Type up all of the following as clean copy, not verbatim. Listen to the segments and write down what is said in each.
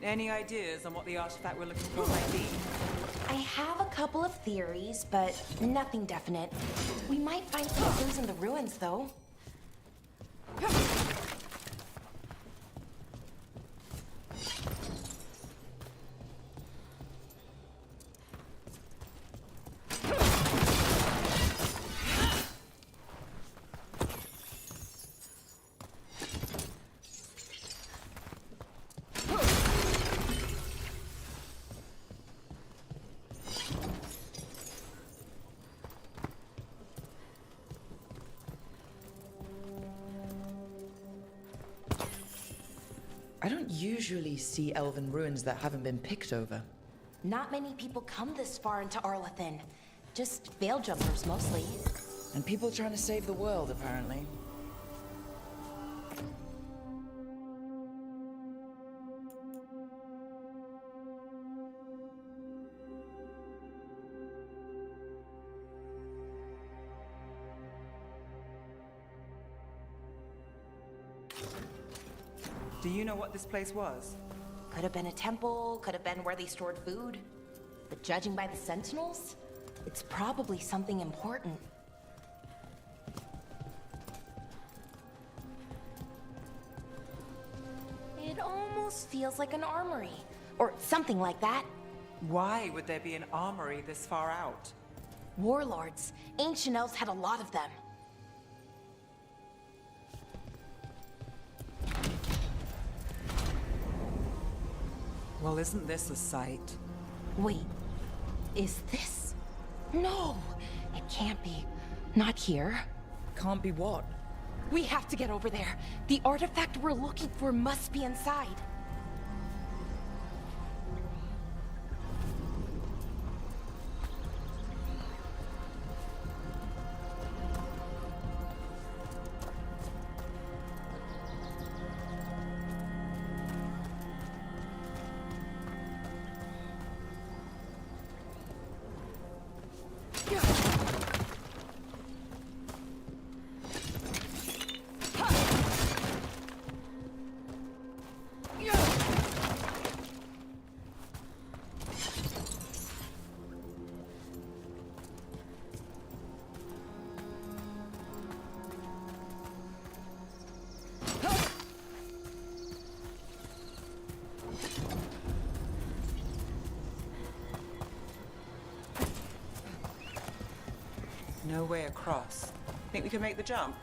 Any ideas on what the artifact we're looking for might be? I have a couple of theories, but nothing definite. We might find some clues in the ruins, though. I don't usually see elven ruins that haven't been picked over. Not many people come this far into Arlathan. Just veil jumpers, mostly. And people trying to save the world, apparently. Do you know what this place was? Could have been a temple, could have been where they stored food. But judging by the sentinels, it's probably something important. It almost feels like an armory, or something like that. Why would there be an armory this far out? Warlords. Ancient elves had a lot of them. Well, isn't this a sight? Wait, is this? No, it can't be. Not here. Can't be what? We have to get over there. The artifact we're looking for must be inside. No way across. Think we can make the jump?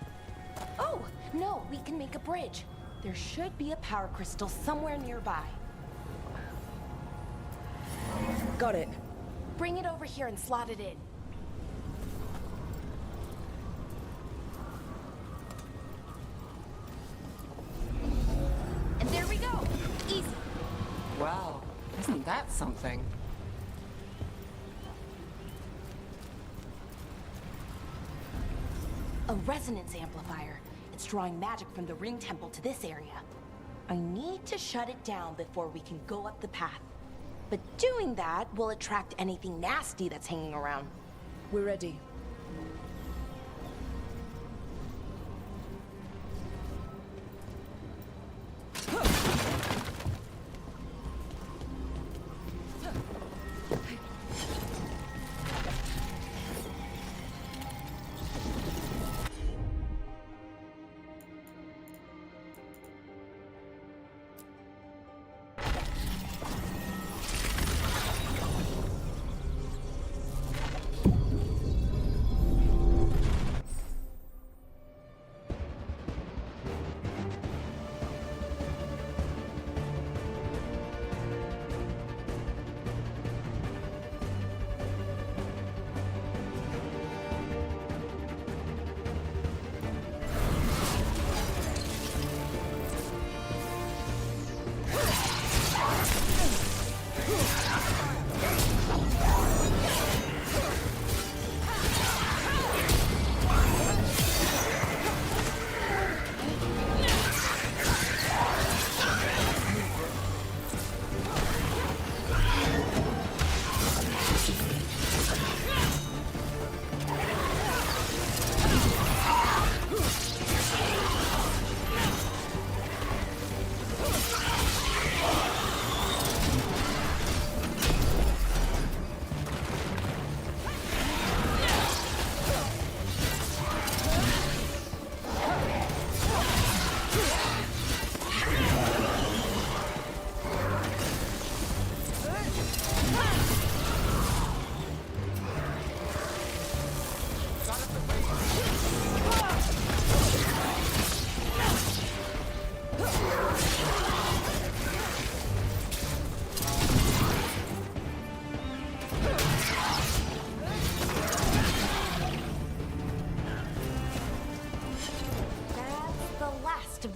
Oh, no, we can make a bridge. There should be a power crystal somewhere nearby. Got it. Bring it over here and slot it in. And there we go. Easy. Wow, isn't that something? A resonance amplifier. It's drawing magic from the ring temple to this area. I need to shut it down before we can go up the path. But doing that will attract anything nasty that's hanging around. We're ready.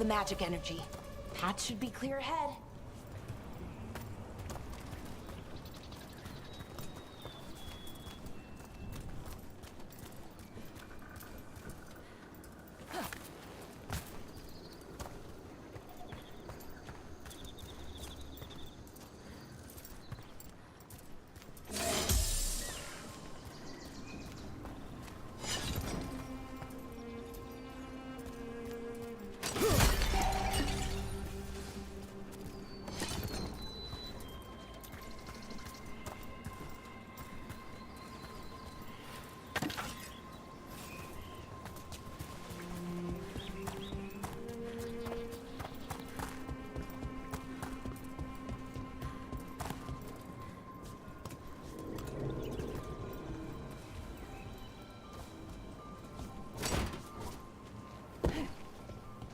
magic energy. Path should be clear ahead.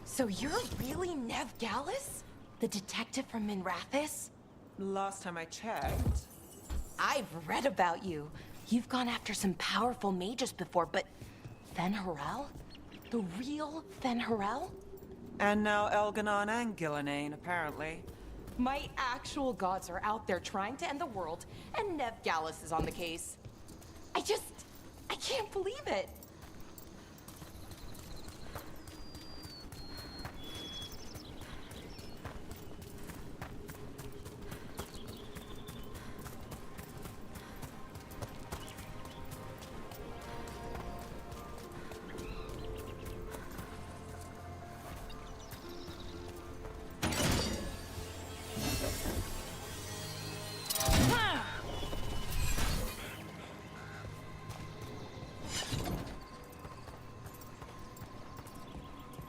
So you're really Nev Gallus? The detective from Minrathis? Last time I checked. I've read about you. You've gone after some powerful mages before, but Fen'Harel? The real Fen'Harel? And now Elganon and Gillenane, apparently. My actual gods are out there trying to end the world, and Nev Gallus is on the case. I can't believe it.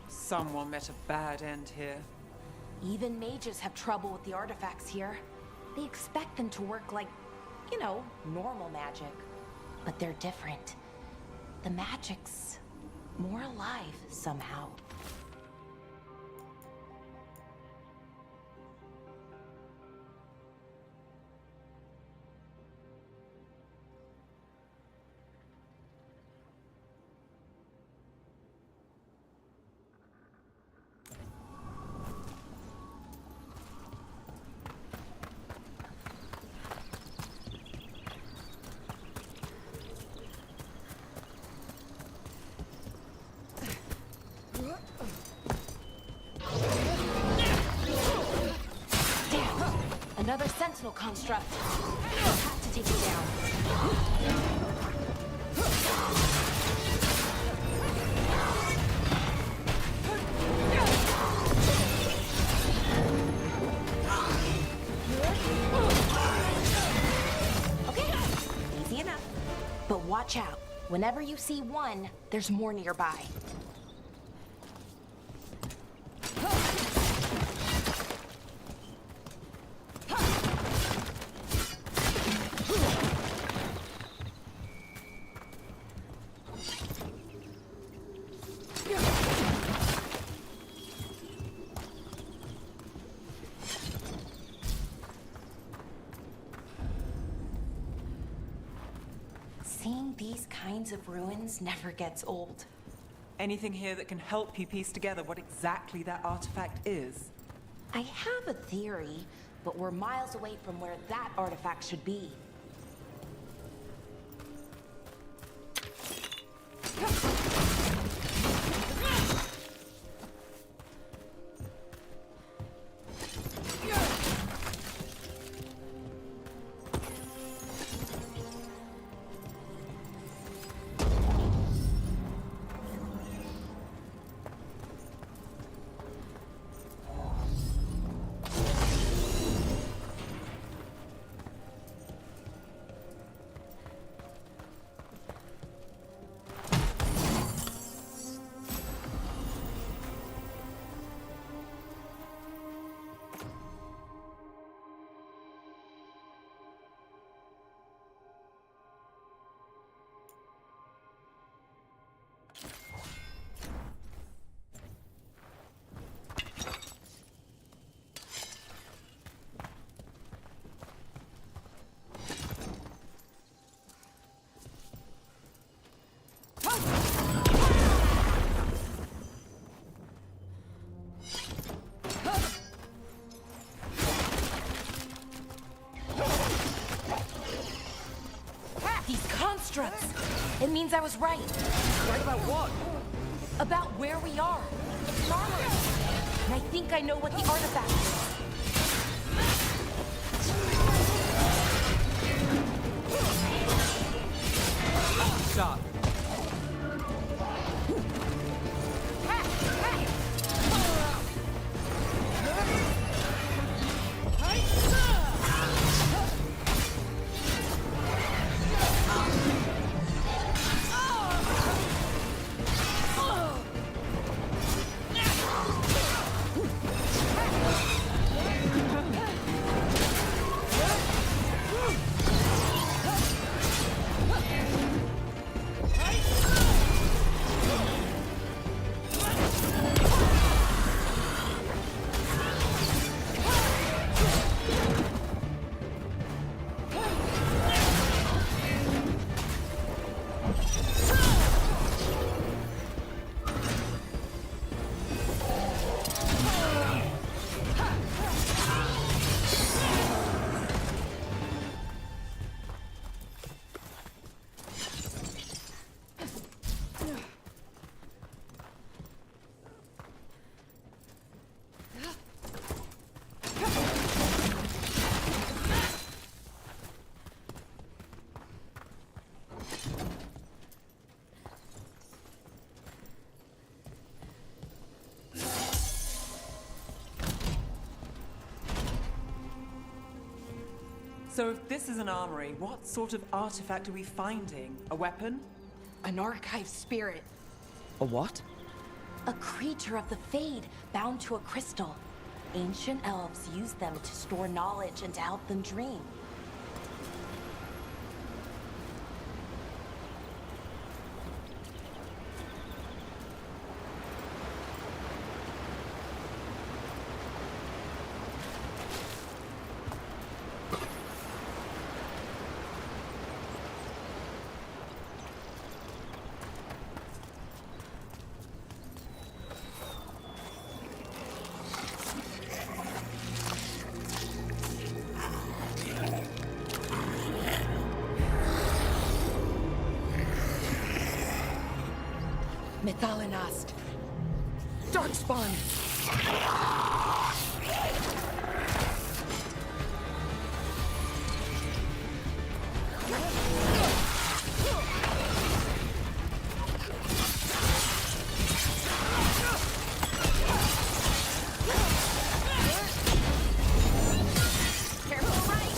Someone met a bad end here. Even mages have trouble with the artifacts here. They expect them to work like, you know, normal magic. But they're different. The magic's more alive somehow. Another sentinel construct. I'll have to take it down. Okay, easy enough. But watch out. Whenever you see one, there's more nearby. Seeing these kinds of ruins never gets old. Anything here that can help you piece together what exactly that artifact is? I have a theory, but we're miles away from where that artifact should be. struts. It means I was right. Right about what? About where we are. It's an armory. And I think I know what the artifact is. Stop. So if this is an armory, what sort of artifact are we finding? A weapon? An archive spirit. A what? A creature of the Fade, bound to a crystal. Ancient elves use them to store knowledge and to help them dream. Methalinast. Darkspawn. Careful right.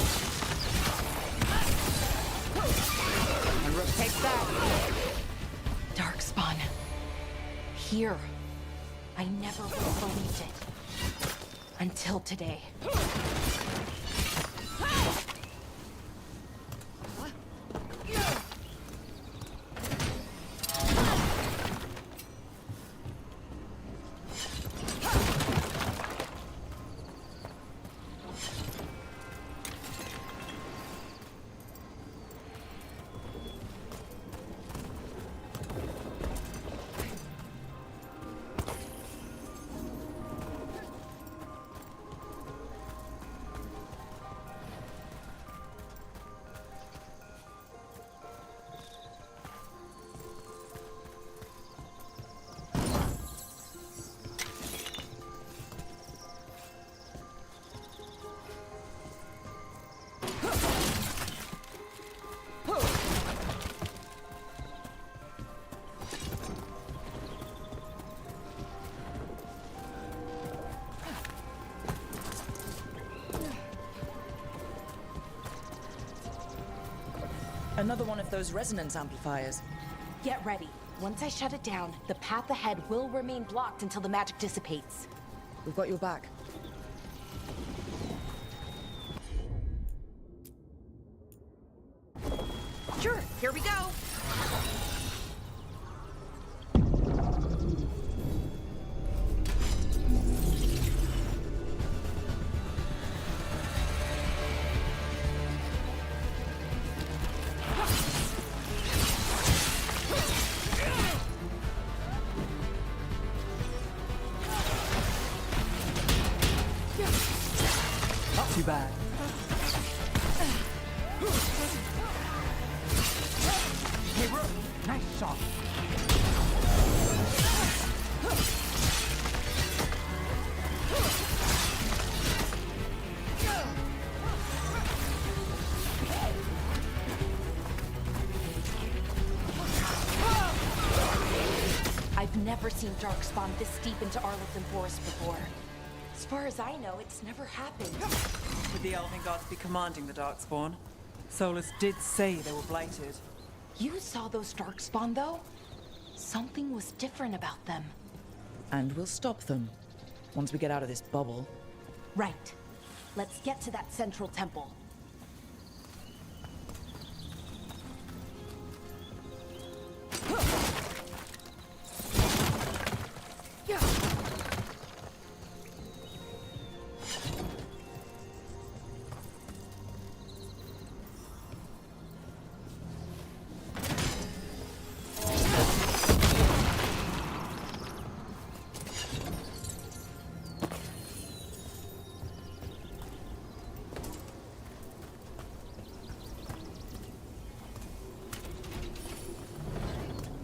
And Rook takes that. Darkspawn. Here. I never would have believed it. Until today. Another one of those resonance amplifiers. Get ready. Once I shut it down, the path ahead will remain blocked until the magic dissipates. We've got your back. Sure, here we go. Not too bad. Hey, Rook! Nice shot! I've never seen Darkspawn this deep into Arlington Forest before. As far as I know, it's never happened. Would the Elven Guards be commanding the Darkspawn? Solus did say they were blighted. You saw those Darkspawn, though? Something was different about them. And we'll stop them. Once we get out of this bubble. Right. Let's get to that central temple.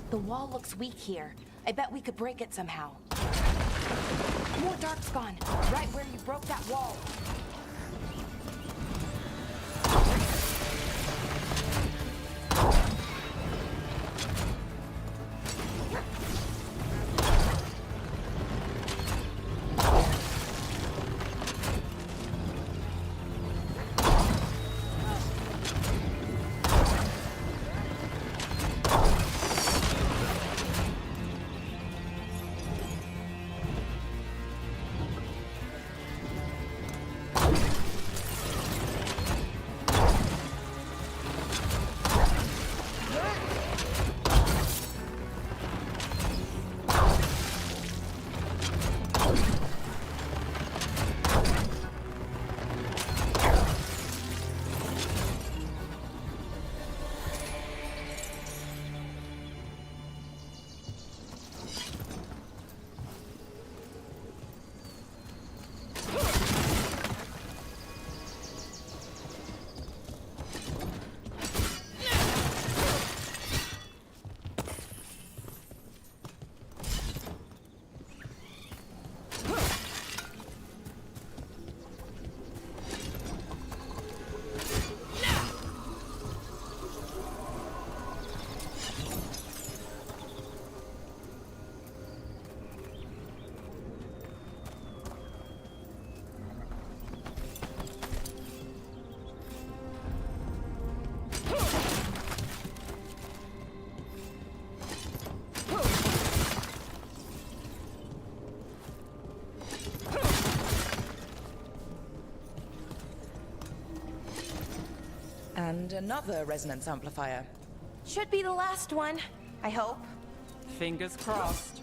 The wall looks weak here. I bet we could break it somehow. More Darkspawn, right where you broke that wall. And another resonance amplifier. Should be the last one, I hope. Fingers crossed.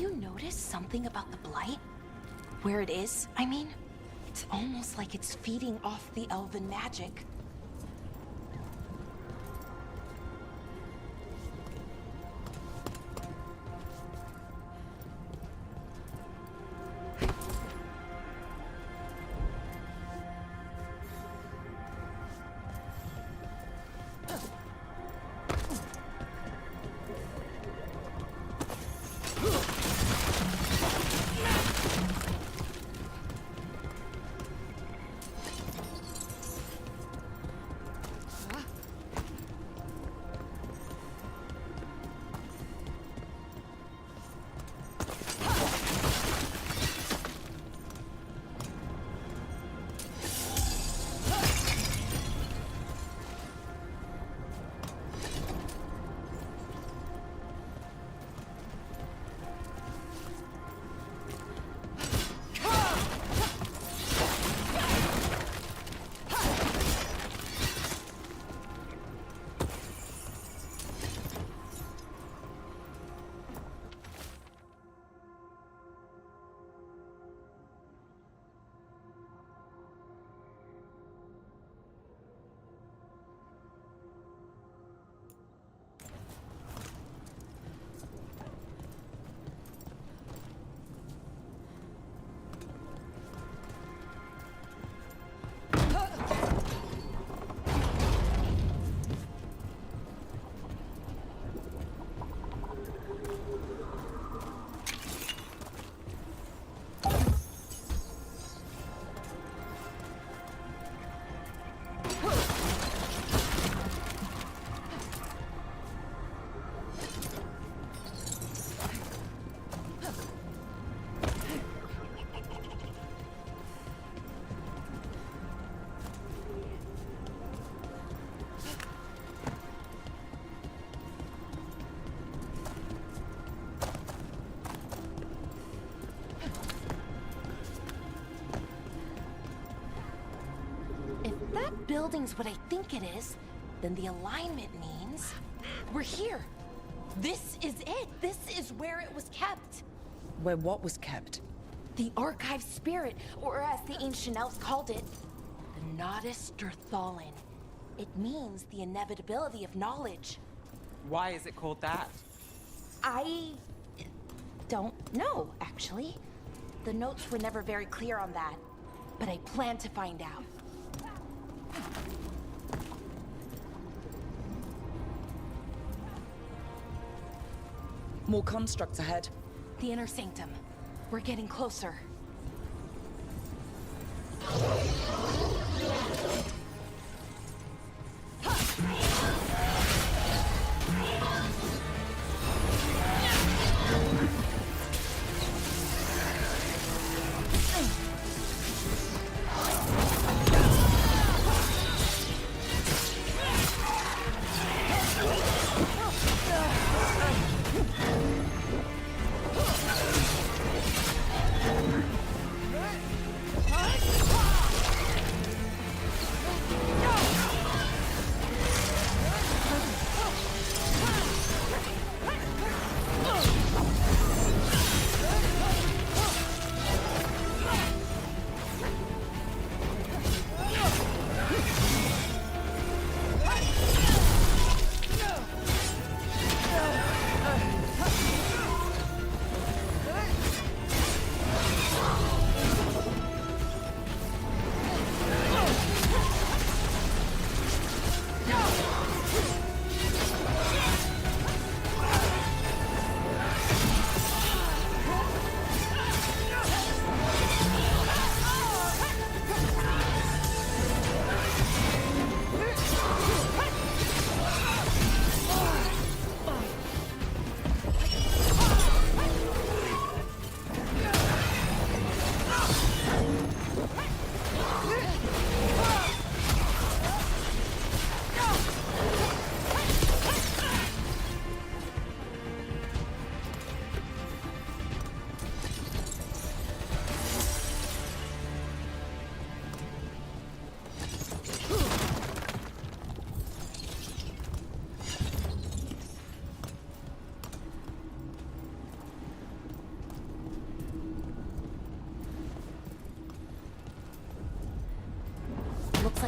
you noticed something about the blight? Where it is, I mean? It's almost like it's feeding off the elven magic. That building's what I think it is, then the alignment means we're here. This is it. This is where it was kept. Where what was kept? The archive spirit, or as the ancient elves called it, the Nodus Derthalin. It means the inevitability of knowledge. Why is it called that? I don't know, actually. The notes were never very clear on that, but I plan to find out. More constructs ahead. The inner sanctum. We're getting closer.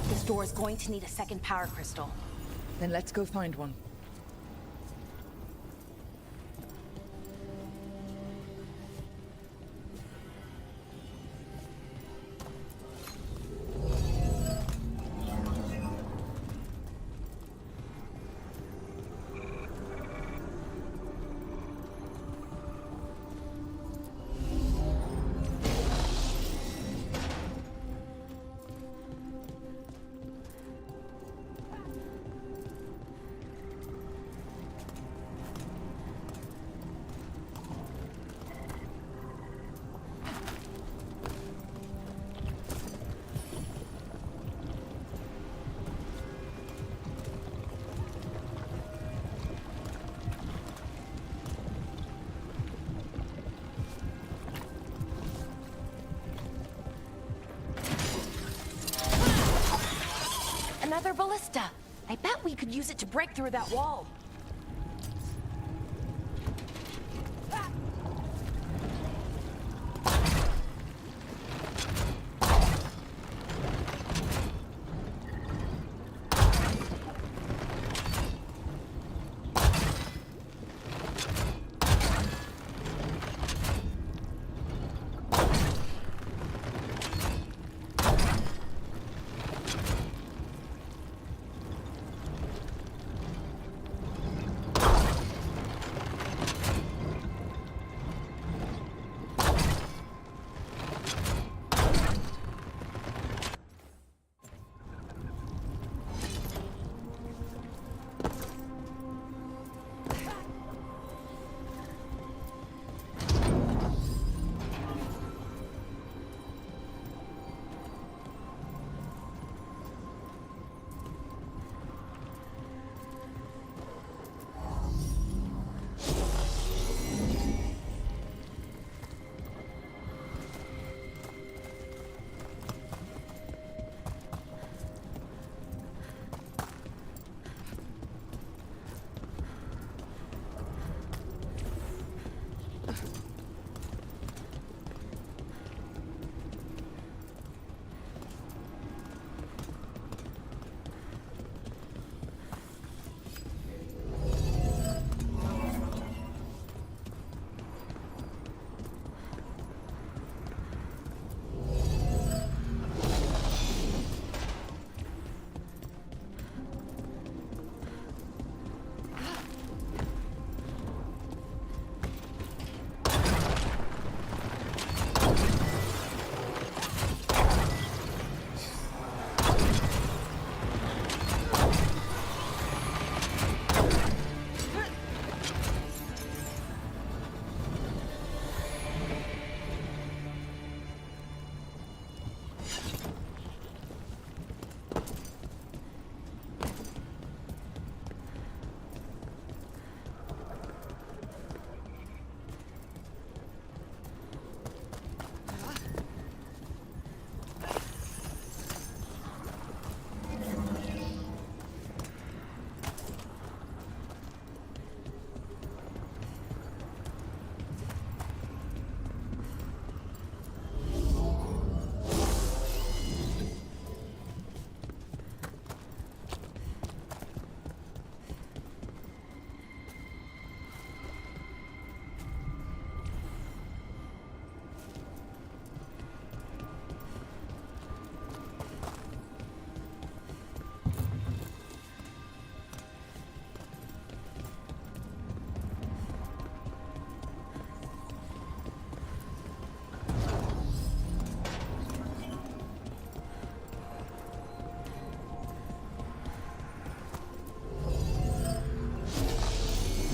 This door is going to need a second power crystal. Then let's go find one. Another ballista! I bet we could use it to break through that wall.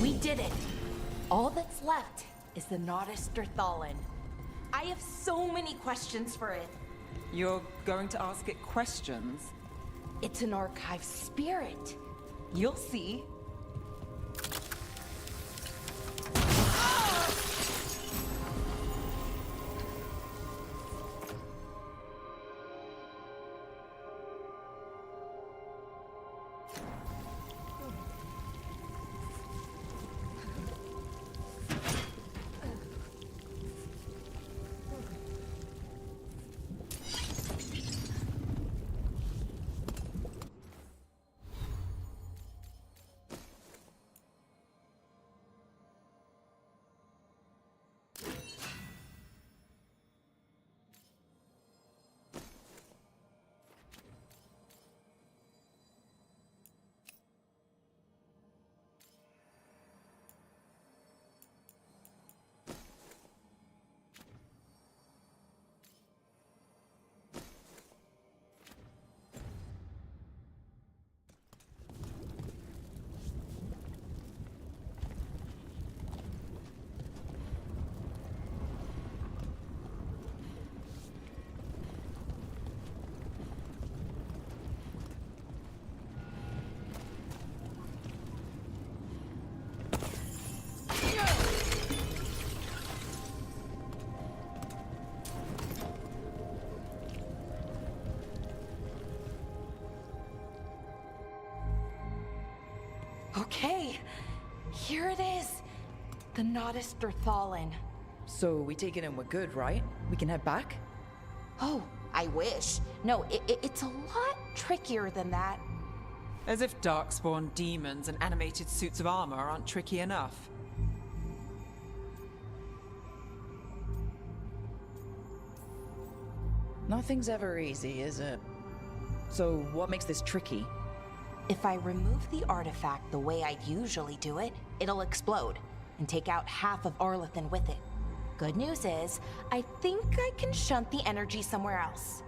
We did it! All that's left is the Nodus Thallen. I have so many questions for it. You're going to ask it questions? It's an archive spirit. You'll see. Okay, here it is. The Nodus Derthalin. So we take it and we're good, right? We can head back? Oh, I wish. No, it's a lot trickier than that. As if darkspawn demons and animated suits of armor aren't tricky enough. Nothing's ever easy, is it? So what makes this tricky? If I remove the artifact the way I'd usually do it, it'll explode and take out half of Arlathan with it. Good news is, I think I can shunt the energy somewhere else.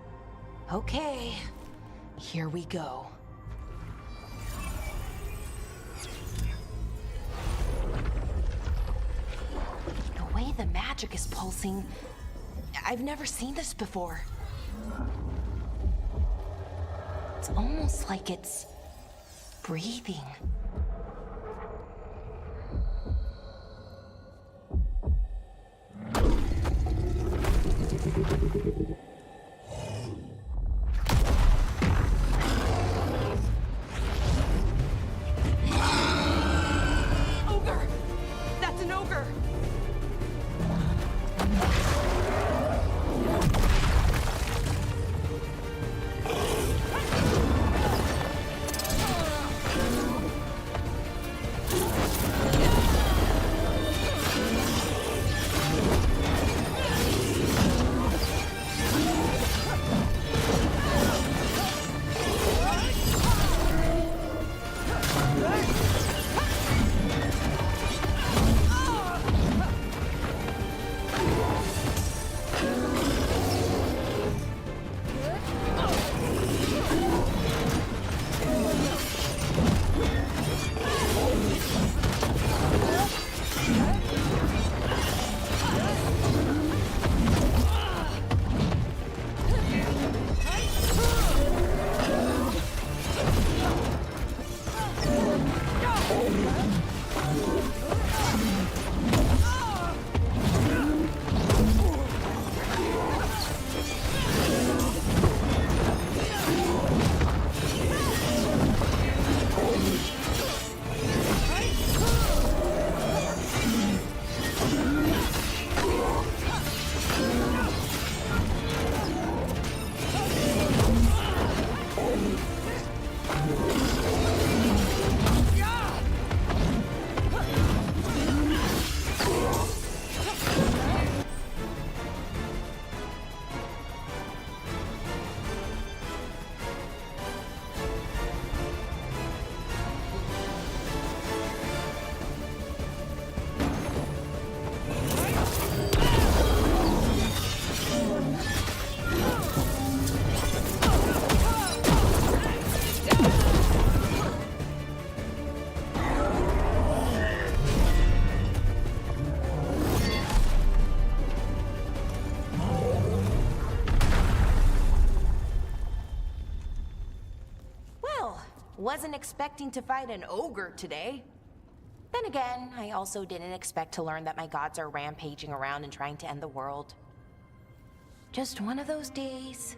Okay, here we go. The way the magic is pulsing, I've never seen this before. It's almost like it's breathing. Ogre! That's an ogre! Wasn't expecting to fight an ogre today. Then again, I also didn't expect to learn that my gods are rampaging around and trying to end the world. Just one of those days.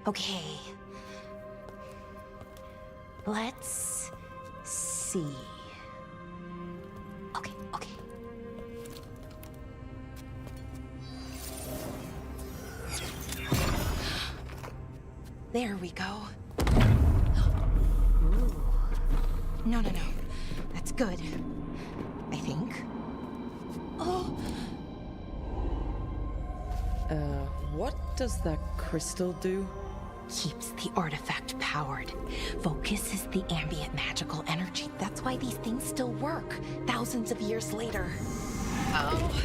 Okay. Let's see. Okay. There we go. Ooh. No. That's good. I think. Oh! What does that crystal do? Keeps the artifact powered. Focuses the ambient magical energy. That's why these things still work, thousands of years later. Oh!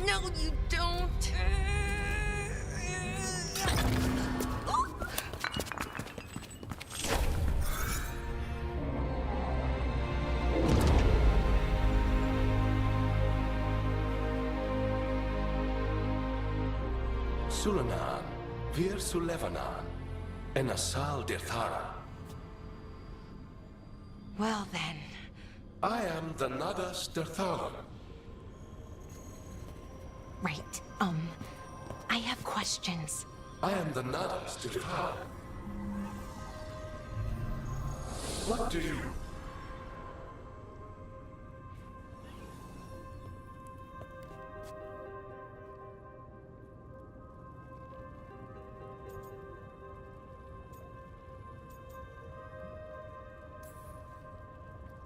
No, you don't! Sulanan, Vir Sulevanan, and Asal Dirthara. Well then. I am the Nadas Dirthalan. Right, I have questions. I am the Nadas Dirthalan. What do you...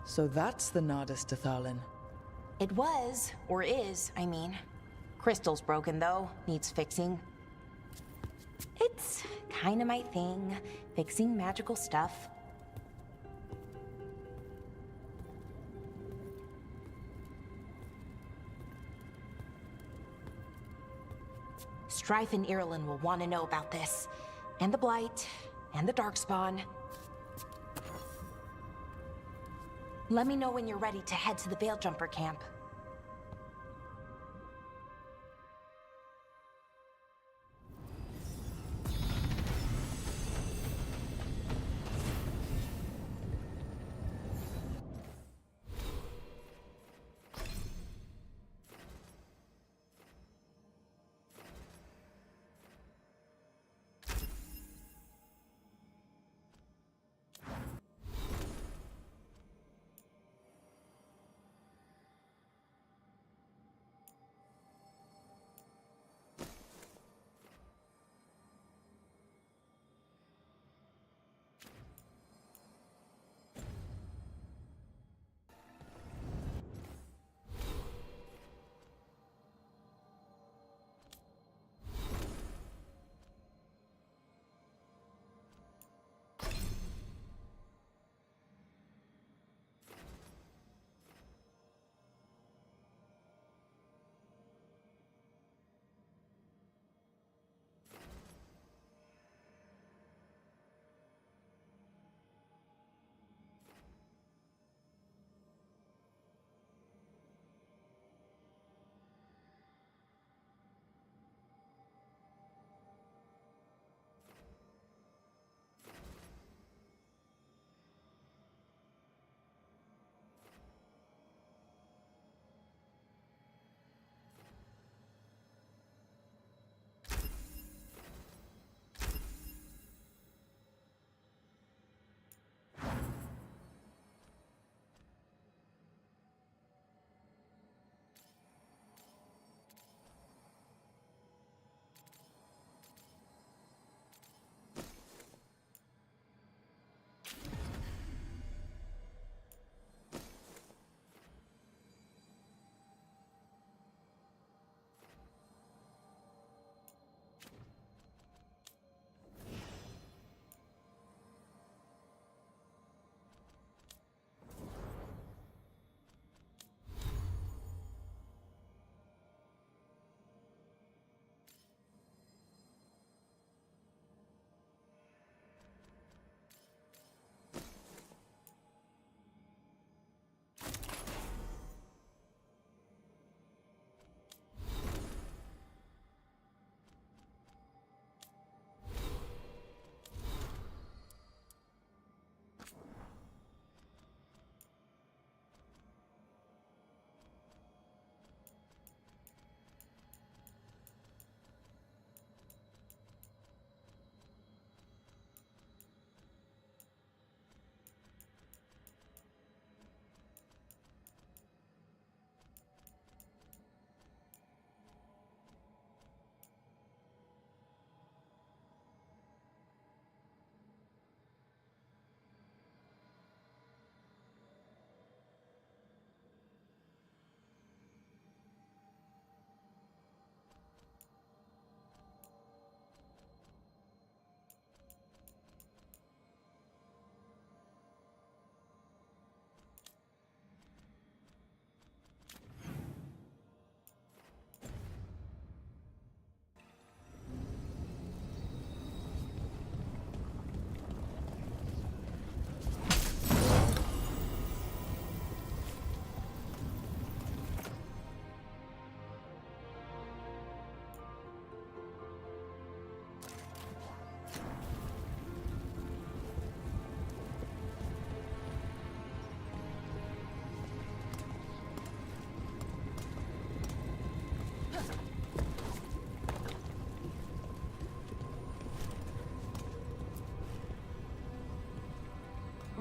So that's the Nardus Tathalin. It was, or is, I mean. Crystal's broken though, needs fixing. It's kinda my thing, fixing magical stuff. Strife and Irulan will want to know about this. And the Blight, and the Darkspawn. Let me know when you're ready to head to the Veil Jumper camp.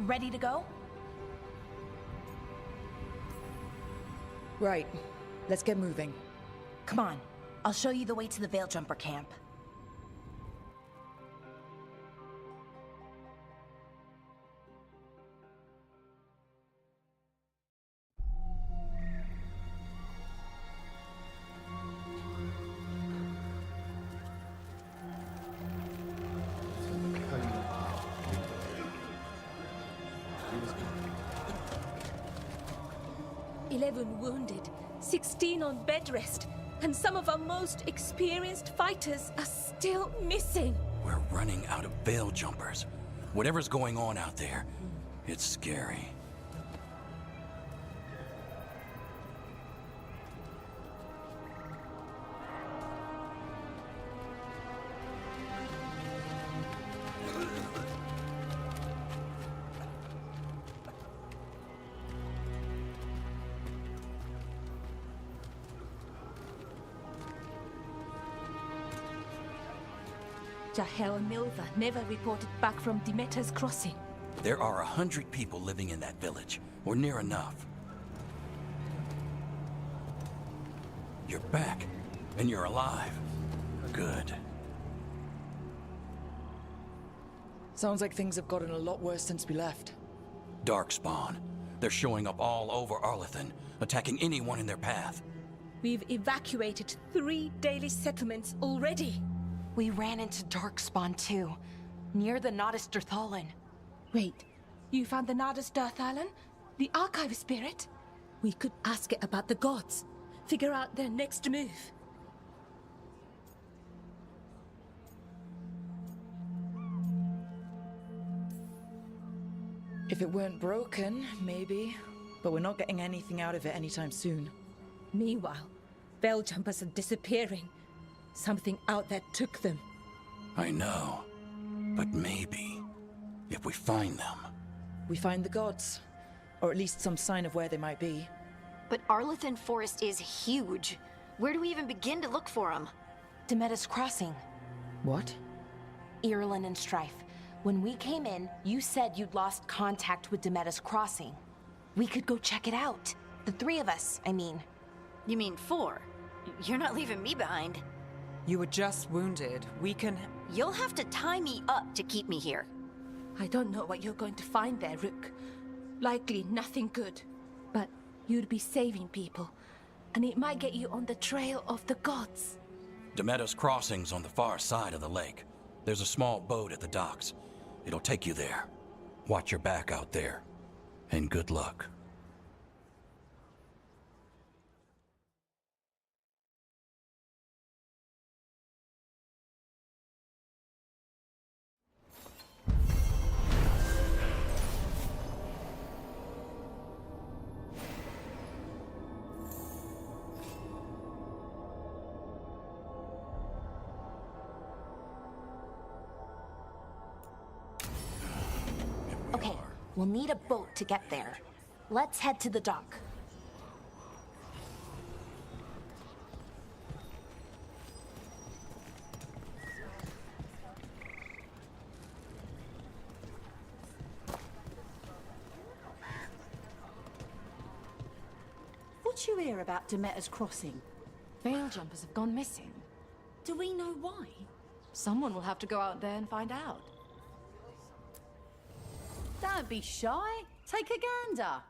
ready to go? Right. Let's get moving. Come on. I'll show you the way to the Veil Jumper camp. Wounded, 16 on bed rest, and some of our most experienced fighters are still missing. We're running out of Veil Jumpers. Whatever's going on out there, it's scary. Jahel and Milva never reported back from Demeter's crossing. There are 100 people living in that village, or near enough. You're back, and you're alive. Good. Sounds like things have gotten a lot worse since we left. Darkspawn. They're showing up all over Arlathan, attacking anyone in their path. We've evacuated 3 daily settlements already. We ran into Darkspawn too, near the Nodus Dirthalan. Wait, you found the Nodus Dirthalan? The Archive Spirit? We could ask it about the gods. Figure out their next move. If it weren't broken, maybe. But we're not getting anything out of it anytime soon. Meanwhile, Veil Jumpers are disappearing. Something out there took them. I know. But maybe, if we find them... We find the gods. Or at least some sign of where they might be. But Arlathan Forest is huge. Where do we even begin to look for them? Demeter's Crossing. What? Irulan and Strife. When we came in, you said you'd lost contact with Demeter's Crossing. We could go check it out. The 3 of us, I mean. You mean 4? You're not leaving me behind. You were just wounded. We can... You'll have to tie me up to keep me here. I don't know what you're going to find there, Rook. Likely nothing good. But you'd be saving people. And it might get you on the trail of the gods. Demeter's Crossing's on the far side of the lake. There's a small boat at the docks. It'll take you there. Watch your back out there. And good luck. Okay, we'll need a boat to get there. Let's head to the dock. What you hear about Demeter's Crossing? Veil Jumpers have gone missing. Do we know why? Someone will have to go out there and find out. Don't be shy. Take a gander.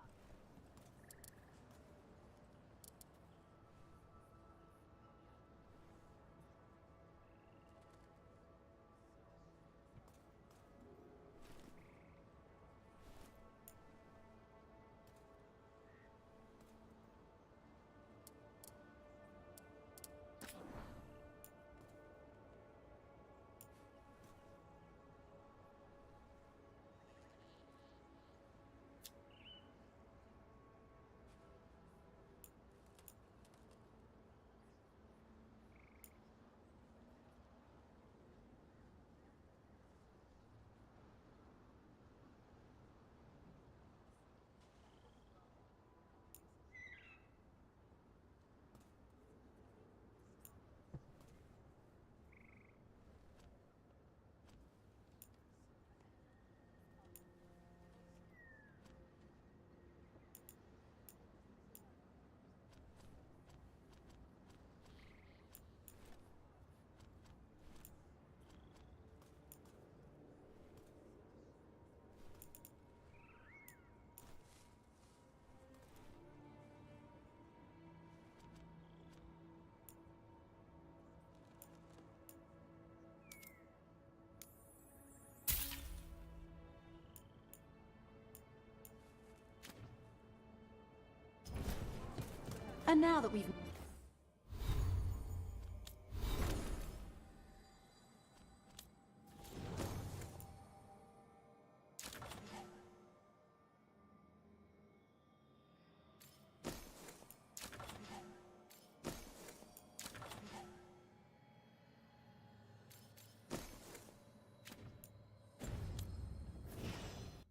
And now that we've...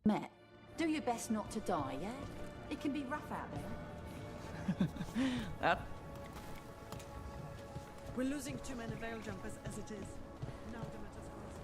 met, do your best not to die, yeah? It can be rough out there. We're losing too many veil jumpers as it is. Now Demeter's crossing.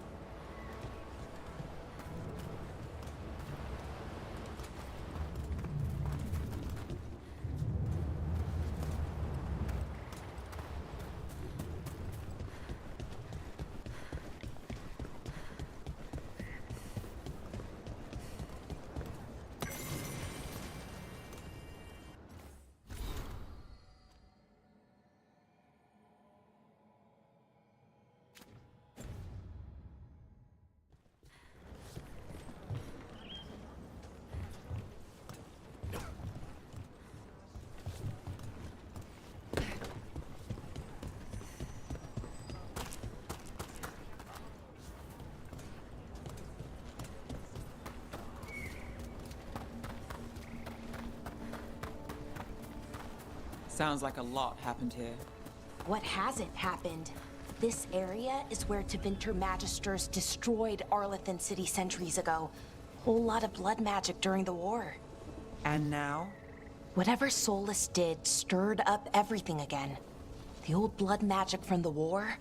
Sounds like a lot happened here. What hasn't happened? This area is where Tevinter Magisters destroyed Arlethan City centuries ago. Whole lot of blood magic during the war. And now? Whatever Solus did stirred up everything again. The old blood magic from the war,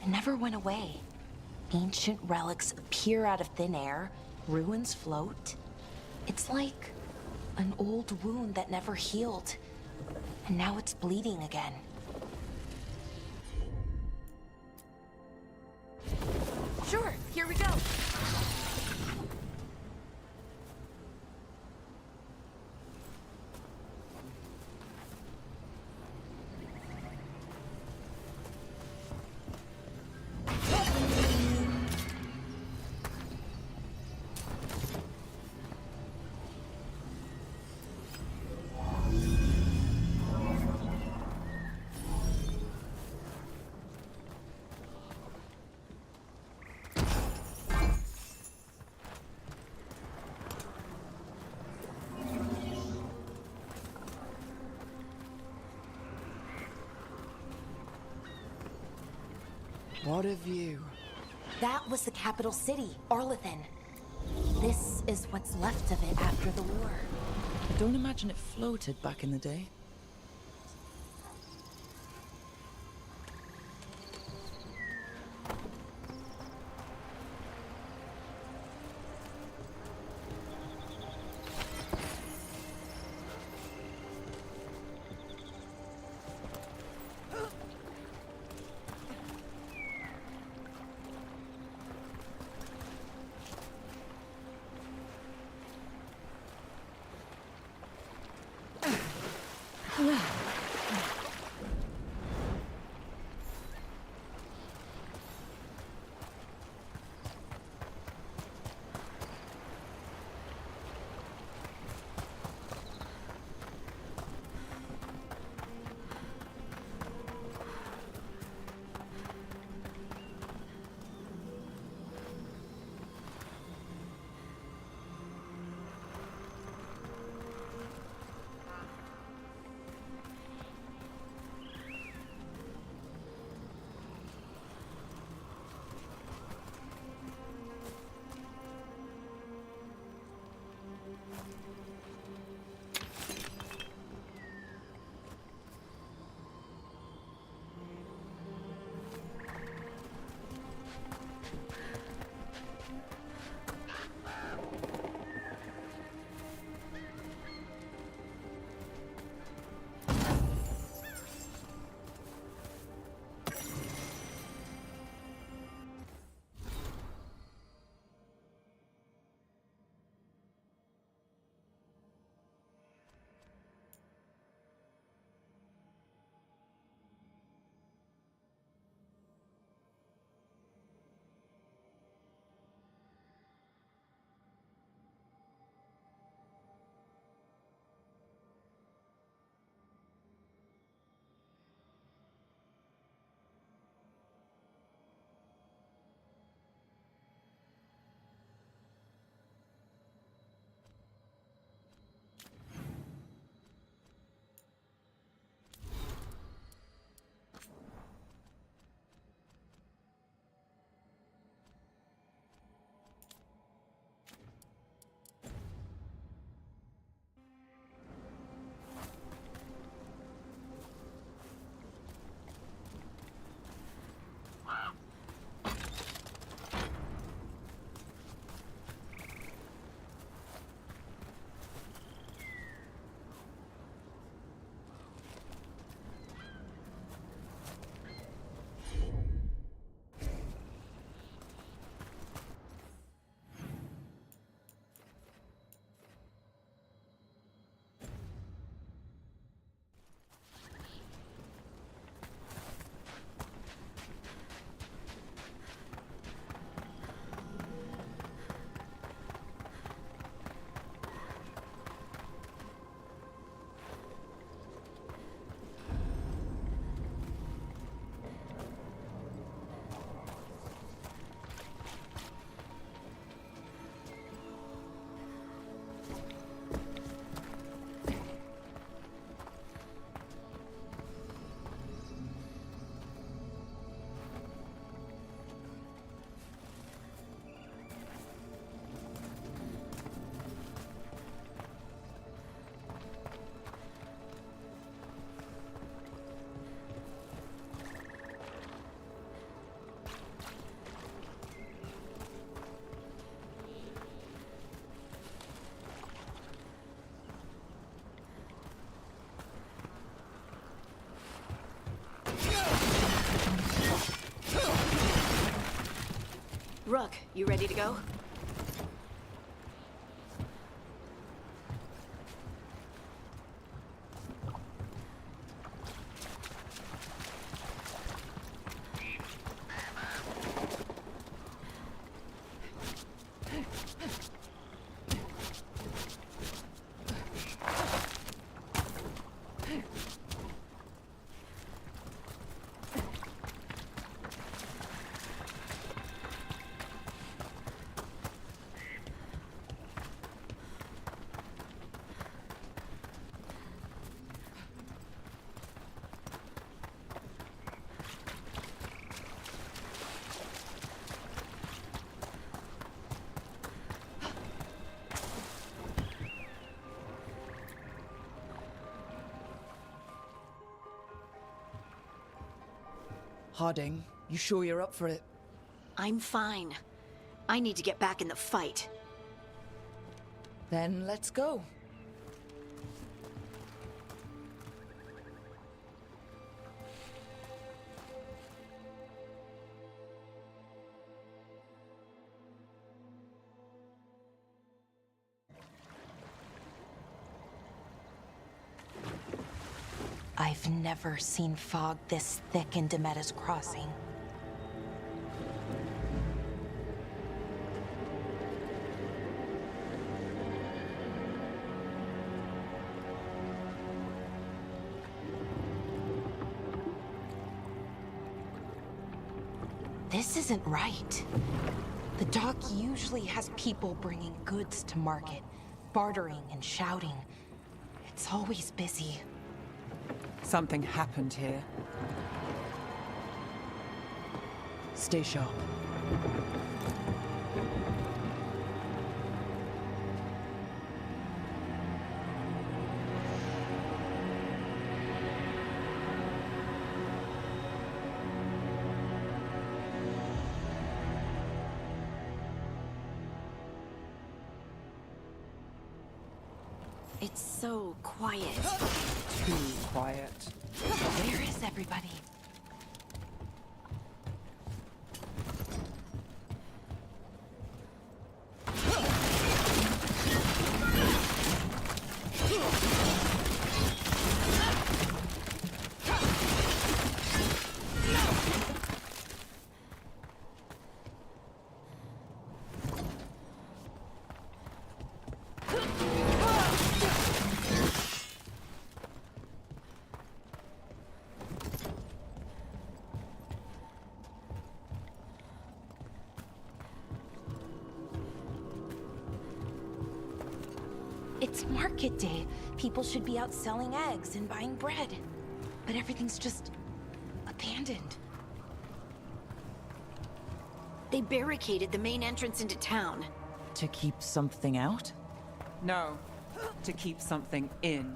it never went away. Ancient relics appear out of thin air, ruins float. It's like an old wound that never healed. And now it's bleeding again. Sure, here we go. What a view. That was the capital city, Arlethan. This is what's left of it after the war. I don't imagine it floated back in the day. luck. You ready to go? Harding, you sure you're up for it? I'm fine. I need to get back in the fight. Then let's go. I've never seen fog this thick in Demetta's Crossing. This isn't right. The dock usually has people bringing goods to market, bartering and shouting. It's always busy. Something happened here. Stay sharp. It's so quiet. Too quiet. Where is everybody? It's market day. People should be out selling eggs and buying bread. But everything's just abandoned. They barricaded the main entrance into town. To keep something out? No, to keep something in.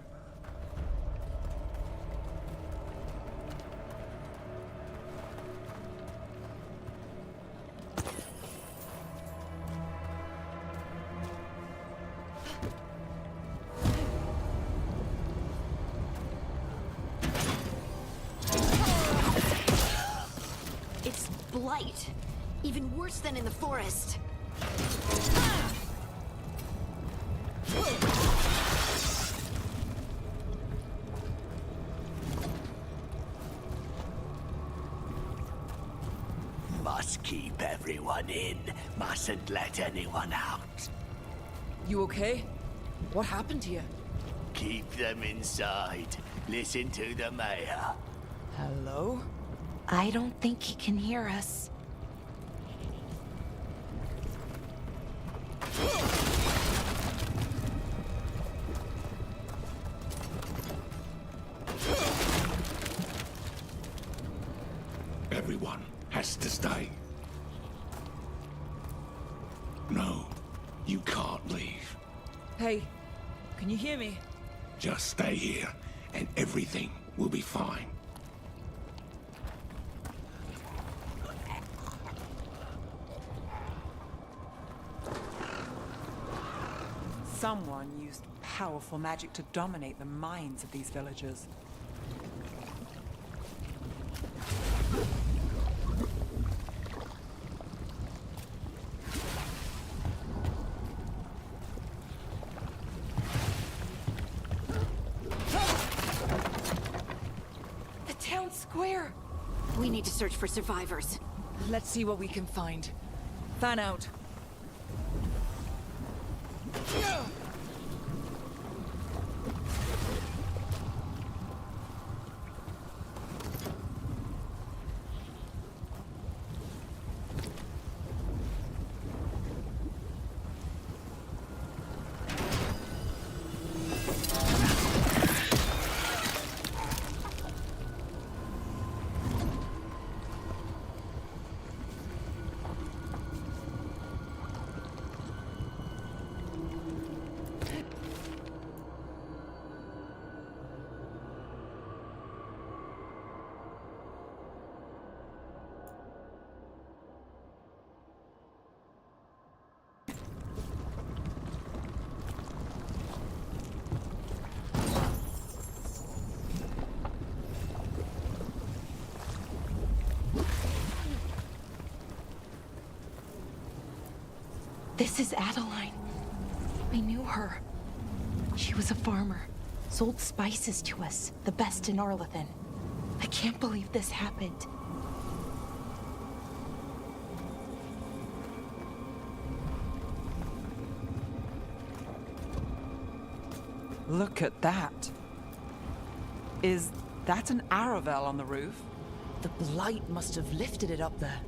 It's blight. Even worse than in the forest. Must keep everyone in. Mustn't let anyone out. You okay? What happened here? Keep them inside. Listen to the mayor. Hello? I don't think he can hear us. Everyone has to stay. No, you can't leave. Hey, can you hear me? Just stay here, and everything will be fine. Someone used powerful magic to dominate the minds of these villagers. Where? We need to search for survivors. Let's see what we can find. Fan out. This is Adeline. I knew her. She was a farmer. Sold spices to us, the best in Arlathan. I can't believe this happened. Look at that. Is that an Aravel on the roof? The blight must have lifted it up there.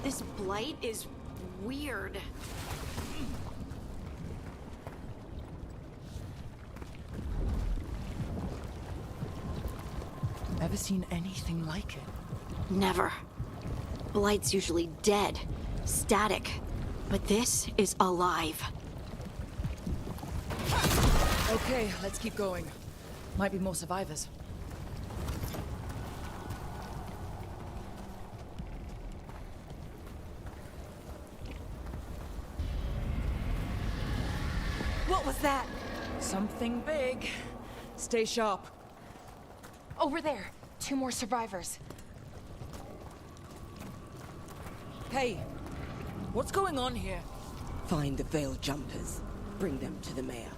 This blight is weird. Ever seen anything like it? Never. Blight's usually dead, static. But this is alive. Okay, let's keep going. Might be more survivors. What was that? Something big. Stay sharp. Over there. 2 more survivors. Hey, what's going on here? Find the Veil Jumpers. Bring them to the mayor.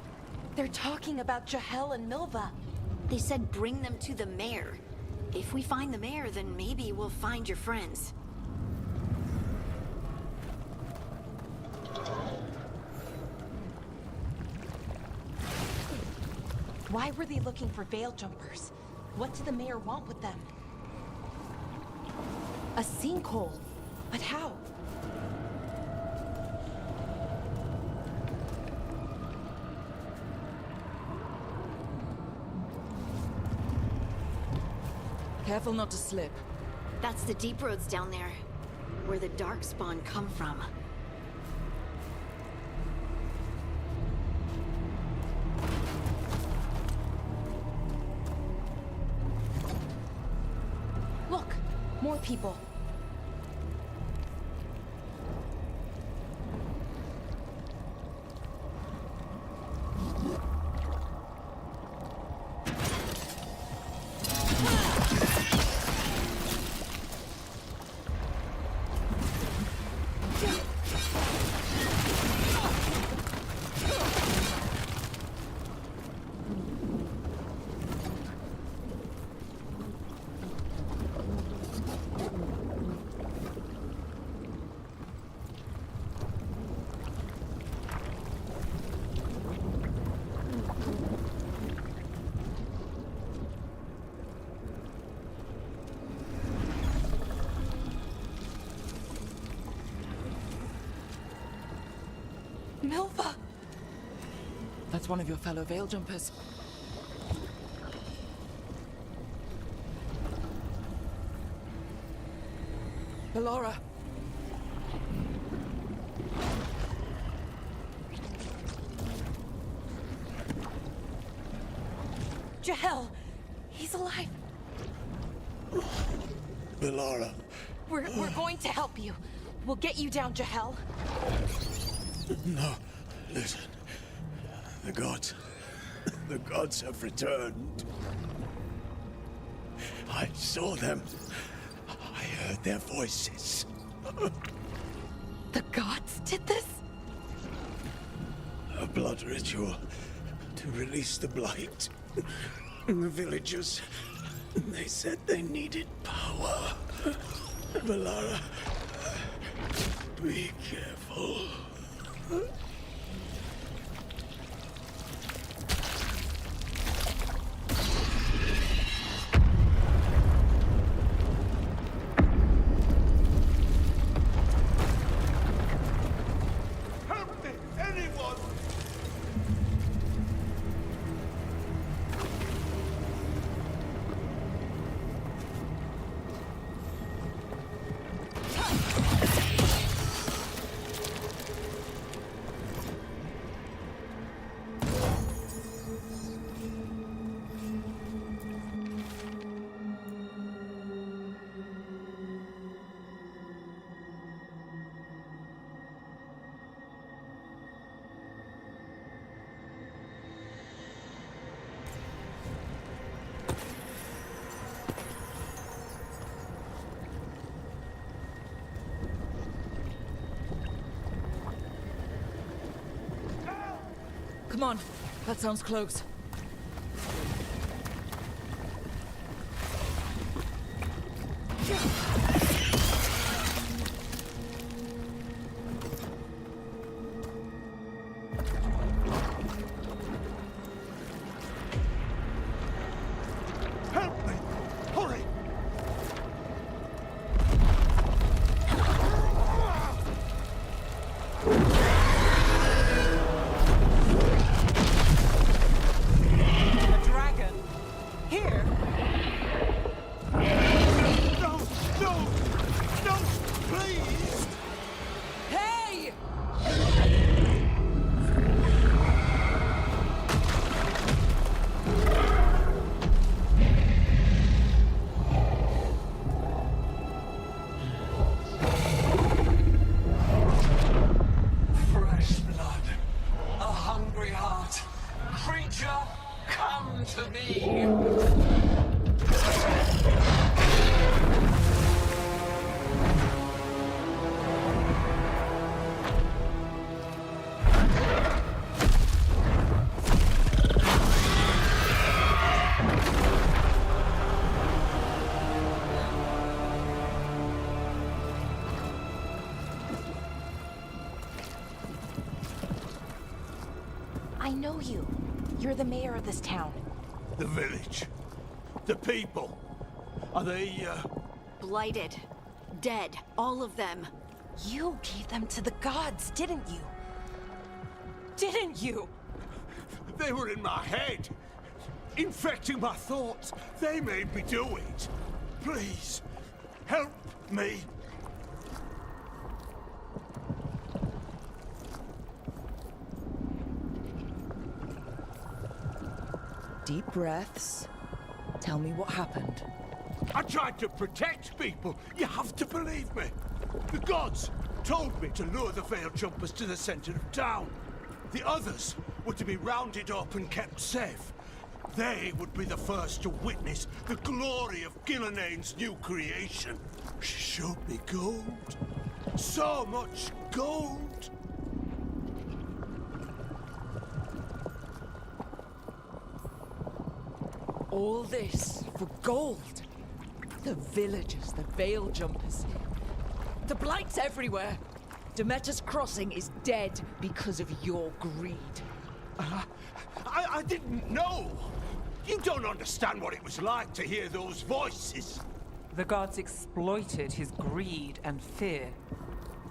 They're talking about Jahel and Milva. They said bring them to the mayor. If we find the mayor, then maybe we'll find your friends. Why were they looking for Veil Jumpers? What did the mayor want with them? A sinkhole. But how? Careful not to slip. That's the deep roads down there, where the Darkspawn come from. Look, more people. Milva! That's one of your fellow Veil Jumpers. Bellora. Jahel! He's alive! Bellora. We're going to help you. We'll get you down, Jahel. No, listen. The gods. The gods have returned. I saw them. I heard their voices. The gods did this? A blood ritual to release the blight. The villagers, they said they needed power. Valara, be careful. Help me! Anyone! Come on, that sounds close. Help me! Hurry! A dragon? Here? No! No! No! Please! Hey! Fresh blood, a hungry heart. Creature, come to me. I know you. You're the mayor of this town. The village. The people. Are they, Blighted. Dead. All of them. You gave them to the gods, didn't you? Didn't you? They were in my head. Infecting my thoughts. They made me do it. Please, help me. Deep breaths. Tell me what happened. I tried to protect people. You have to believe me. The gods told me to lure the Veil Jumpers to the center of town. The others were to be rounded up and kept safe. They would be the first to witness the glory of Gilnenane's new creation. She showed me gold. So much gold. All this for gold. The villagers, the Veil Jumpers. The blight's everywhere. Demeter's Crossing is dead because of your greed. I didn't know. You don't understand what it was like to hear those voices. The gods exploited his greed and fear.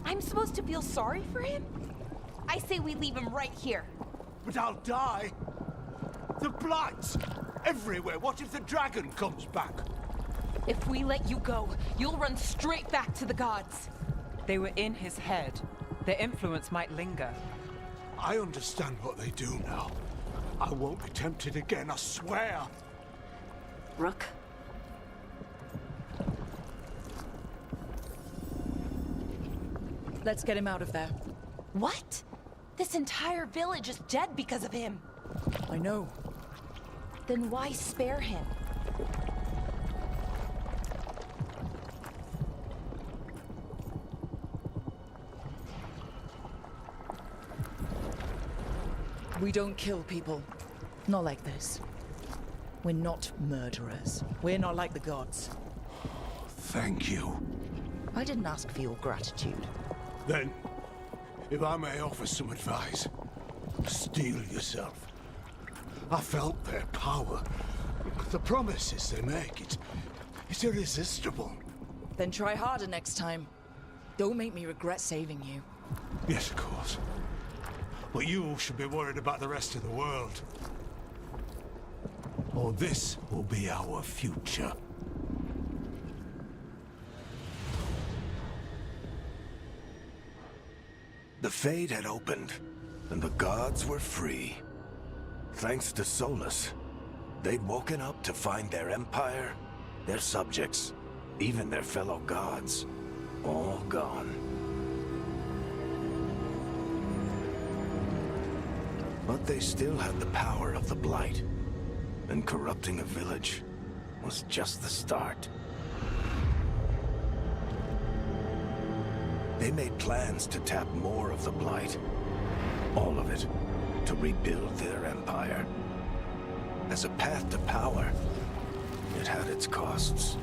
I'm supposed to feel sorry for him? I say we leave him right here. But I'll die. The blights everywhere. What if the dragon comes back? If we let you go, you'll run straight back to the gods. They were in his head. Their influence might linger. I understand what they do now. I won't be tempted again, I swear. Rook? Let's get him out of there. What? This entire village is dead because of him. I know. Then why spare him? We don't kill people. Not like this. We're not murderers. We're not like the gods. Thank you. I didn't ask for your gratitude. Then, if I may offer some advice, steel yourself. I felt their power. The promises they make, it's irresistible. Then try harder next time. Don't make me regret saving you. Yes, of course. But you should be worried about the rest of the world. Or this will be our future. The Fade had opened, and the gods were free. Thanks to Solus, they'd woken up to find their empire, their subjects, even their fellow gods, all gone. But they still had the power of the Blight, and corrupting a village was just the start. They made plans to tap more of the Blight, all of it, to rebuild their empire. As a path to power, it had its costs.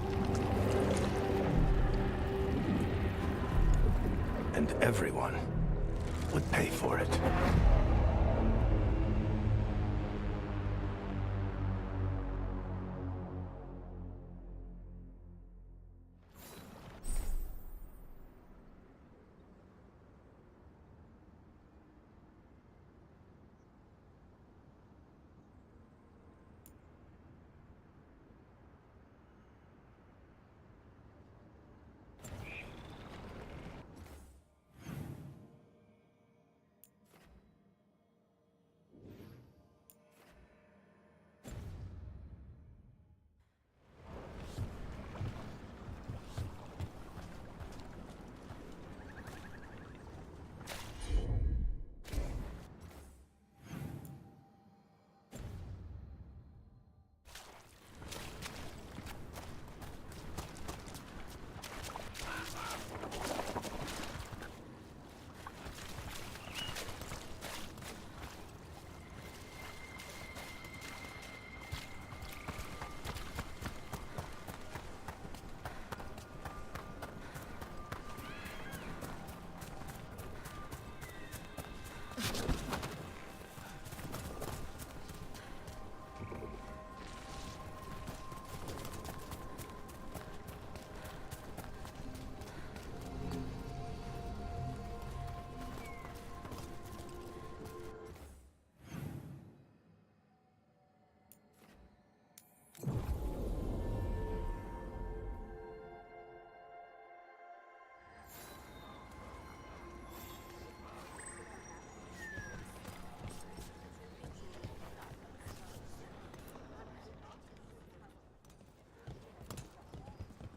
And everyone would pay for it.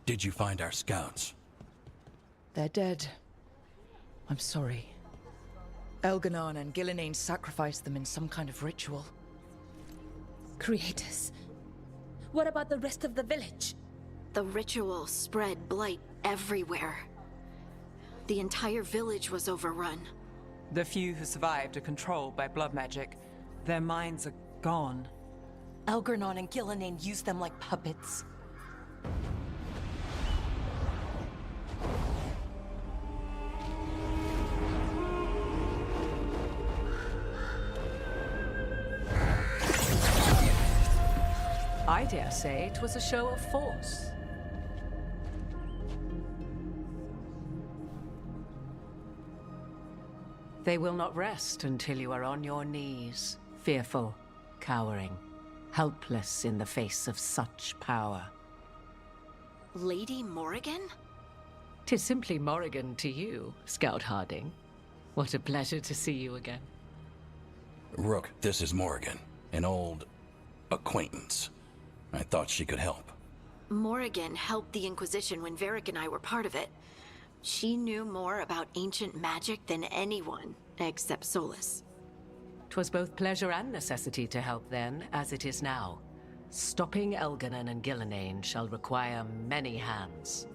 Did you find our scouts? They're dead. I'm sorry. Elganon and Gillenane sacrificed them in some kind of ritual. Creators. What about the rest of the village? The ritual spread blight everywhere. The entire village was overrun. The few who survived are controlled by blood magic. Their minds are gone. Elgarnon and Gillenane used them like puppets. I dare say it was a show of force. They will not rest until you are on your knees, fearful, cowering, helpless in the face of such power. Lady Morrigan? 'Tis simply Morrigan to you, Scout Harding. What a pleasure to see you again. Rook, this is Morrigan, an old acquaintance. I thought she could help. Morrigan helped the Inquisition when Varric and I were part of it. She knew more about ancient magic than anyone, except Solus. 'Twas both pleasure and necessity to help then, as it is now. Stopping Elganon and Gillenane shall require many hands.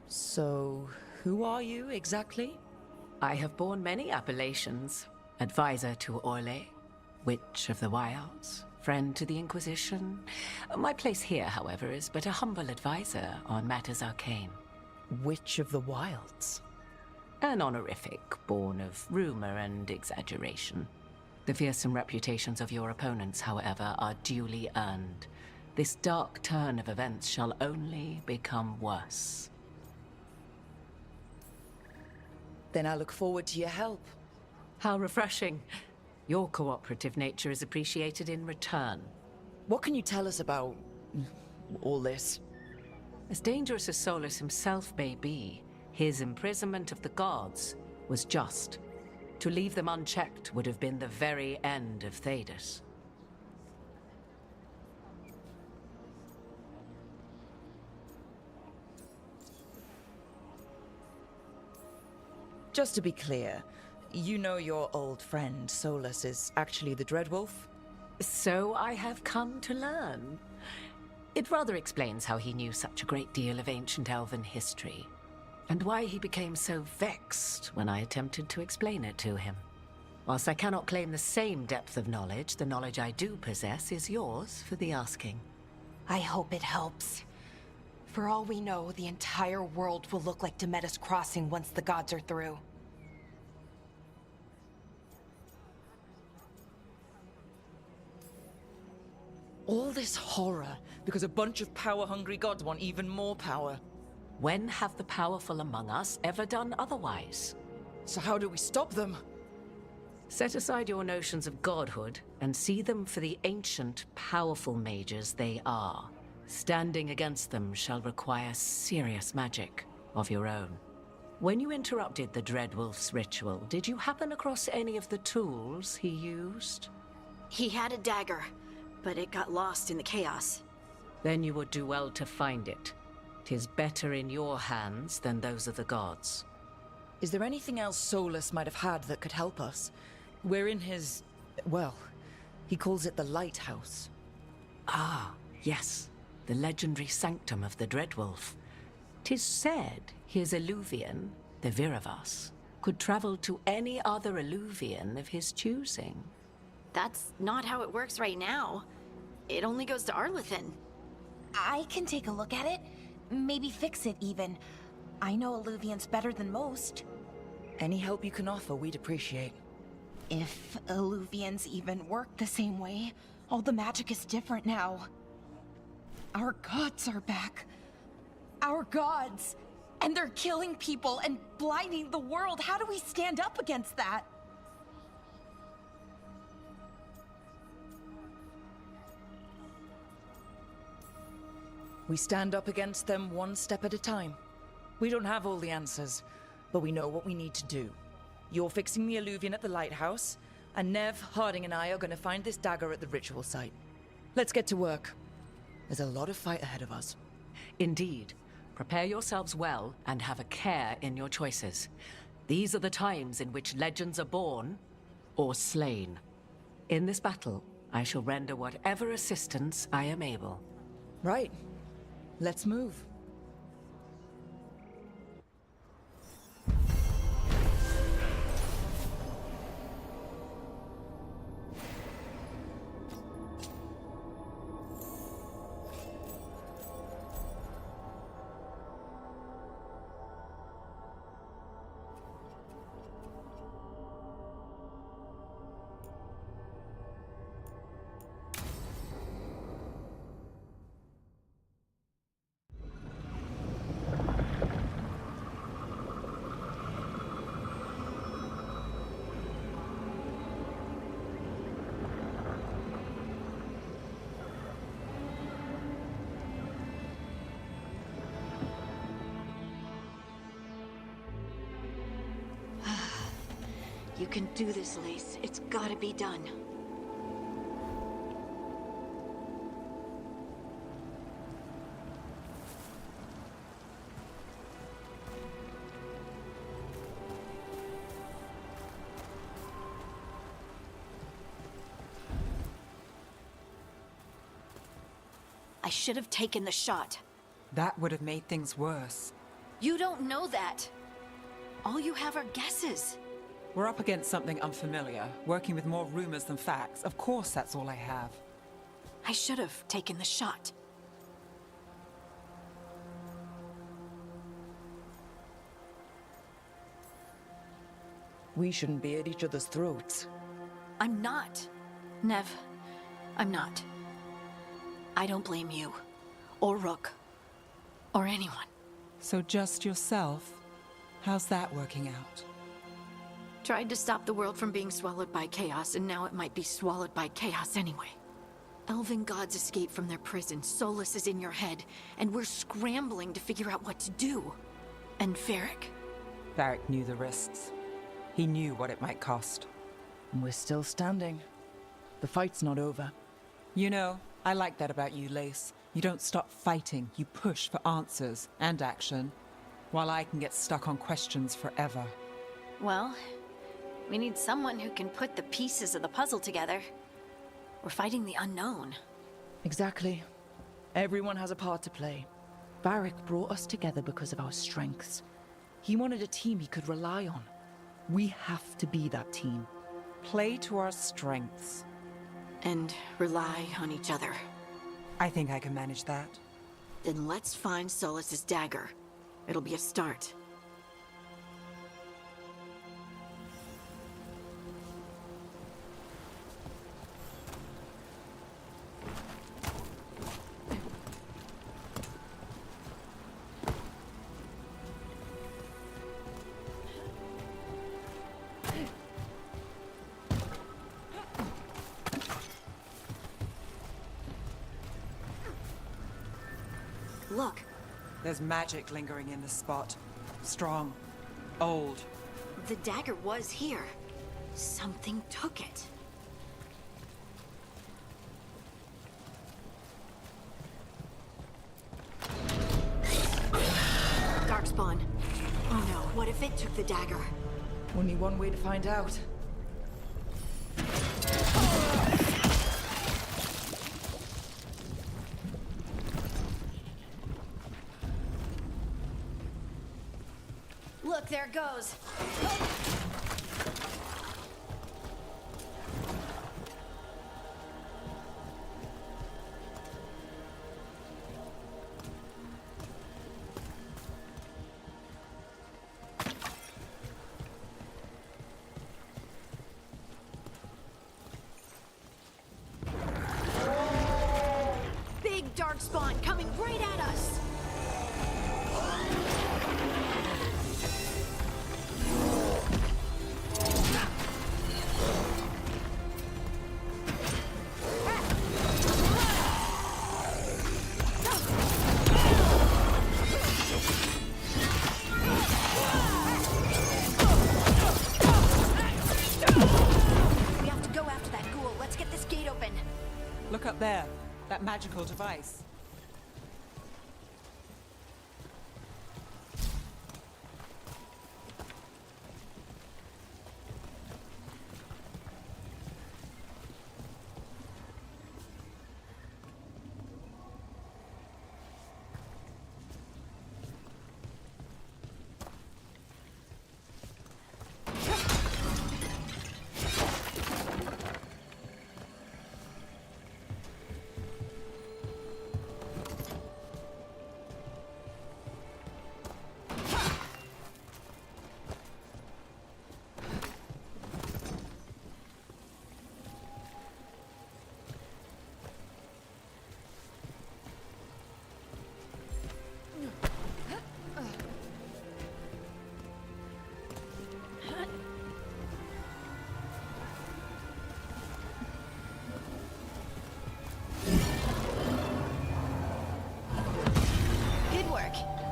So, who are you exactly? I have borne many appellations. Advisor to Orle, Witch of the Wilds, friend to the Inquisition. My place here, however, is but a humble advisor on matters arcane. Witch of the Wilds? An honorific born of rumor and exaggeration. The fearsome reputations of your opponents, however, are duly earned. This dark turn of events shall only become worse. Then I look forward to your help. How refreshing. Your cooperative nature is appreciated in return. What can you tell us about all this? As dangerous as Solus himself may be, his imprisonment of the gods was just. To leave them unchecked would have been the very end of Thedas. Just to be clear, you know your old friend Solus is actually the Dreadwolf? So I have come to learn. It rather explains how he knew such a great deal of ancient elven history, and why he became so vexed when I attempted to explain it to him. Whilst I cannot claim the same depth of knowledge, the knowledge I do possess is yours for the asking. I hope it helps. For all we know, the entire world will look like Demetus Crossing once the gods are through. All this horror because a bunch of power-hungry gods want even more power. When have the powerful among us ever done otherwise? So how do we stop them? Set aside your notions of godhood and see them for the ancient, powerful mages they are. Standing against them shall require serious magic of your own. When you interrupted the Dreadwolf's ritual, did you happen across any of the tools he used? He had a dagger, but it got lost in the chaos. Then you would do well to find it. 'Tis better in your hands than those of the gods. Is there anything else Solus might have had that could help us? We're in his... well, he calls it the Lighthouse. Ah, yes. The legendary sanctum of the Dreadwolf. 'Tis said his Illuvian, the Viravas, could travel to any other Illuvian of his choosing. That's not how it works right now. It only goes to Arlethan. I can take a look at it. Maybe fix it, even. I know Illuvians better than most. Any help you can offer, we'd appreciate. If Illuvians even work the same way, all the magic is different now. Our gods are back. Our gods! And they're killing people and blinding the world. How do we stand up against that? We stand up against them one step at a time. We don't have all the answers, but we know what we need to do. You're fixing the Illuvian at the lighthouse, and Nev, Harding, and I are going to find this dagger at the ritual site. Let's get to work. There's a lot of fight ahead of us. Indeed. Prepare yourselves well and have a care in your choices. These are the times in which legends are born or slain. In this battle, I shall render whatever assistance I am able. Right. Let's move. You can do this, Lace. It's gotta be done. I should have taken the shot. That would have made things worse. You don't know that. All you have are guesses. We're up against something unfamiliar, working with more rumors than facts. Of course, that's all I have. I should have taken the shot. We shouldn't be at each other's throats. I'm not. Nev, I'm not. I don't blame you. Or Rook. Or anyone. So just yourself? How's that working out? Tried to stop the world from being swallowed by chaos, and now it might be swallowed by chaos anyway. Elven gods escaped from their prison, Solus is in your head, and we're scrambling to figure out what to do. And Varric? Varric knew the risks. He knew what it might cost. And we're still standing. The fight's not over. You know, I like that about you, Lace. You don't stop fighting, you push for answers and action, while I can get stuck on questions forever. Well, we need someone who can put the pieces of the puzzle together. We're fighting the unknown. Exactly. Everyone has a part to play. Varric brought us together because of our strengths. He wanted a team he could rely on. We have to be that team. Play to our strengths. And rely on each other. I think I can manage that. Then let's find Solus's dagger. It'll be a start. Look. There's magic lingering in this spot. Strong. Old. The dagger was here. Something took it. Darkspawn. Oh no, what if it took the dagger? Only one way to find out. Look, there it goes. Big darkspawn coming right at us. Look up there. That magical device.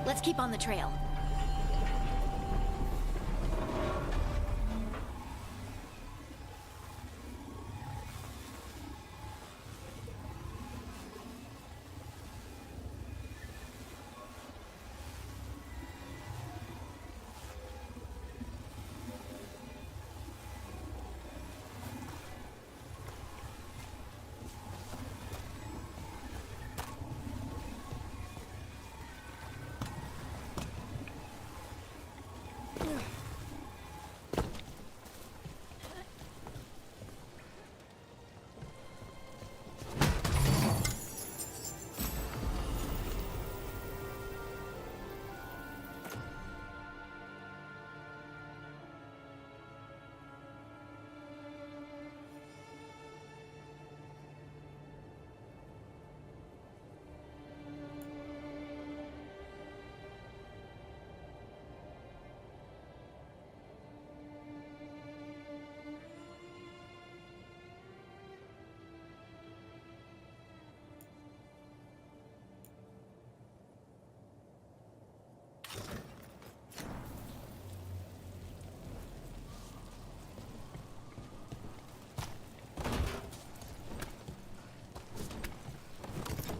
Let's keep on the trail.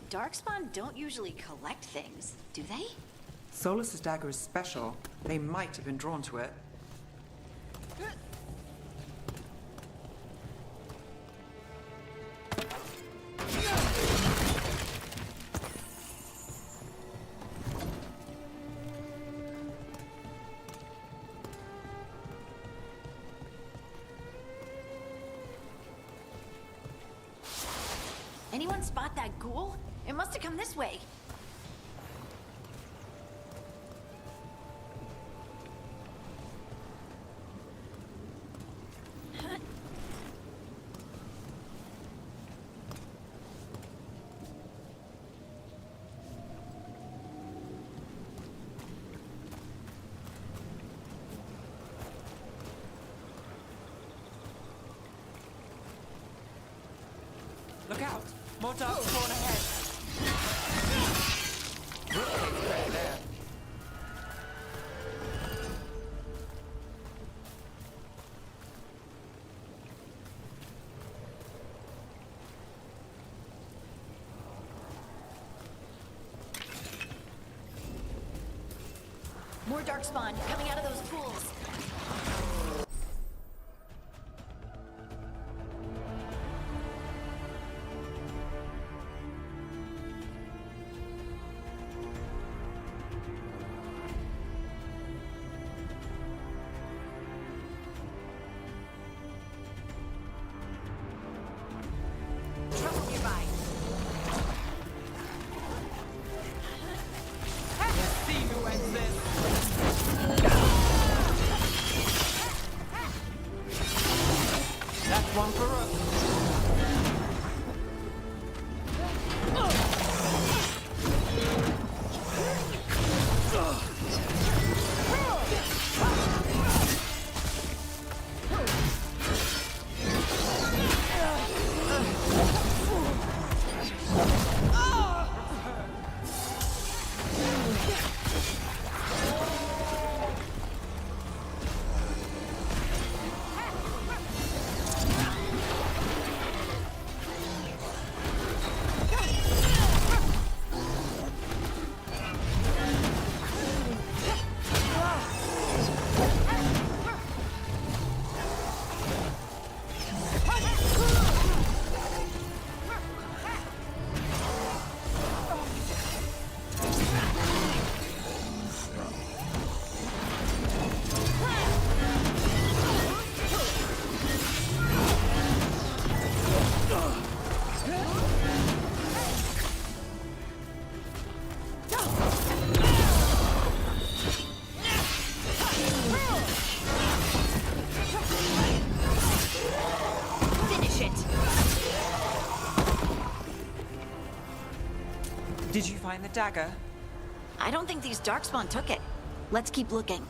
Darkspawn don't usually collect things, do they? Solus's dagger is special. They might have been drawn to it. Anyone spot that ghoul? It must have come this way. Look out! More dark spawn ahead! Rook takes credit there. More darkspawn coming out of those pools. Trouble nearby. Let's see who wins this! That's one for us. Finish it. Did you find the dagger? I don't think these darkspawn took it. Let's keep looking.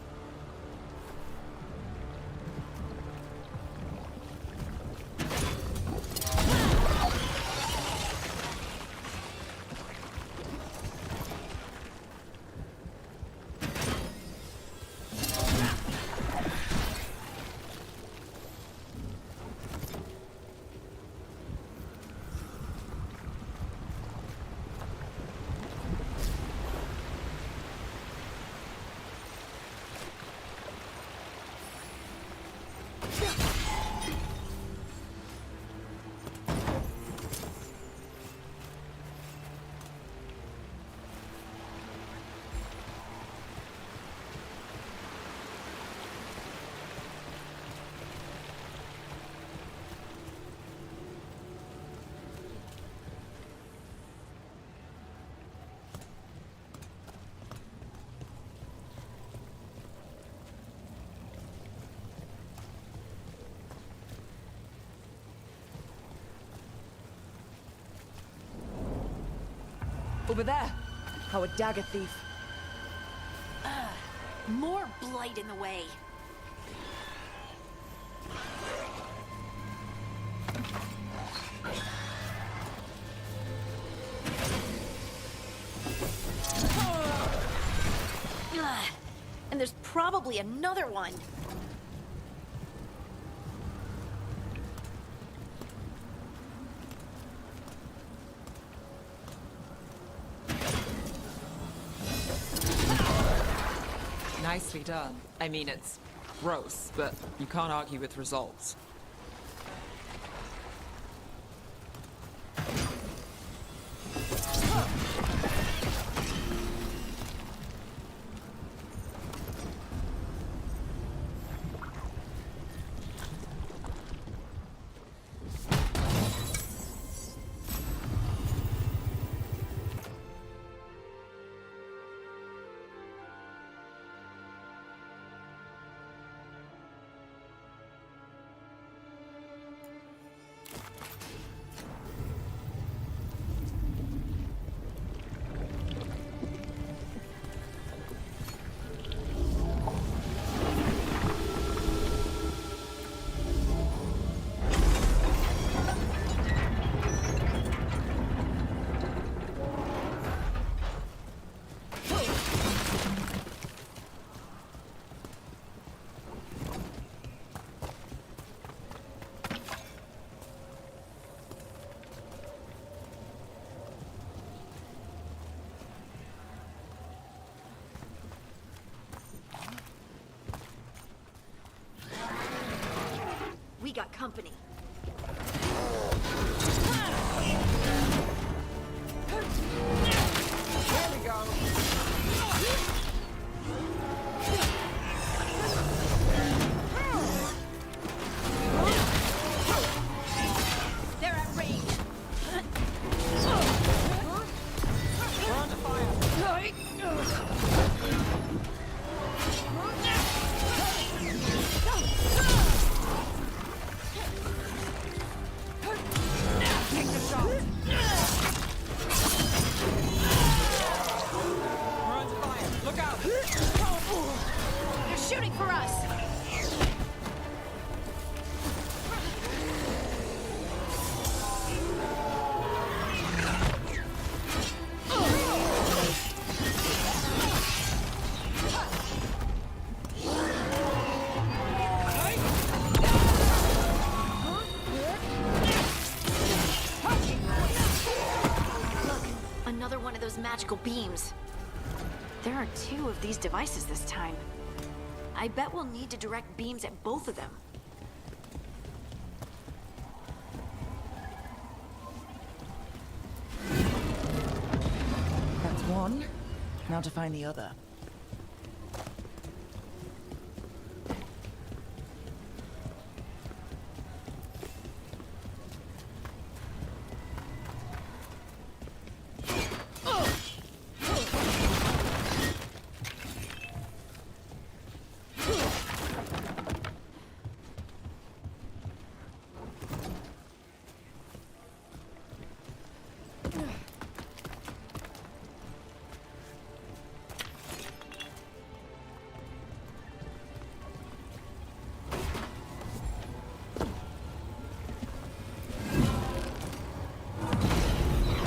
Over there! Our dagger thief. More blight in the way. And there's probably another one. Nicely done. I mean, it's gross, but you can't argue with results. We got company. There we go. They're at range. We're under fire. Take the shot. We're under fire. Look out. They're shooting for us. Another one of those magical beams. There are 2 of these devices this time. I bet we'll need to direct beams at both of them. That's one. Now to find the other.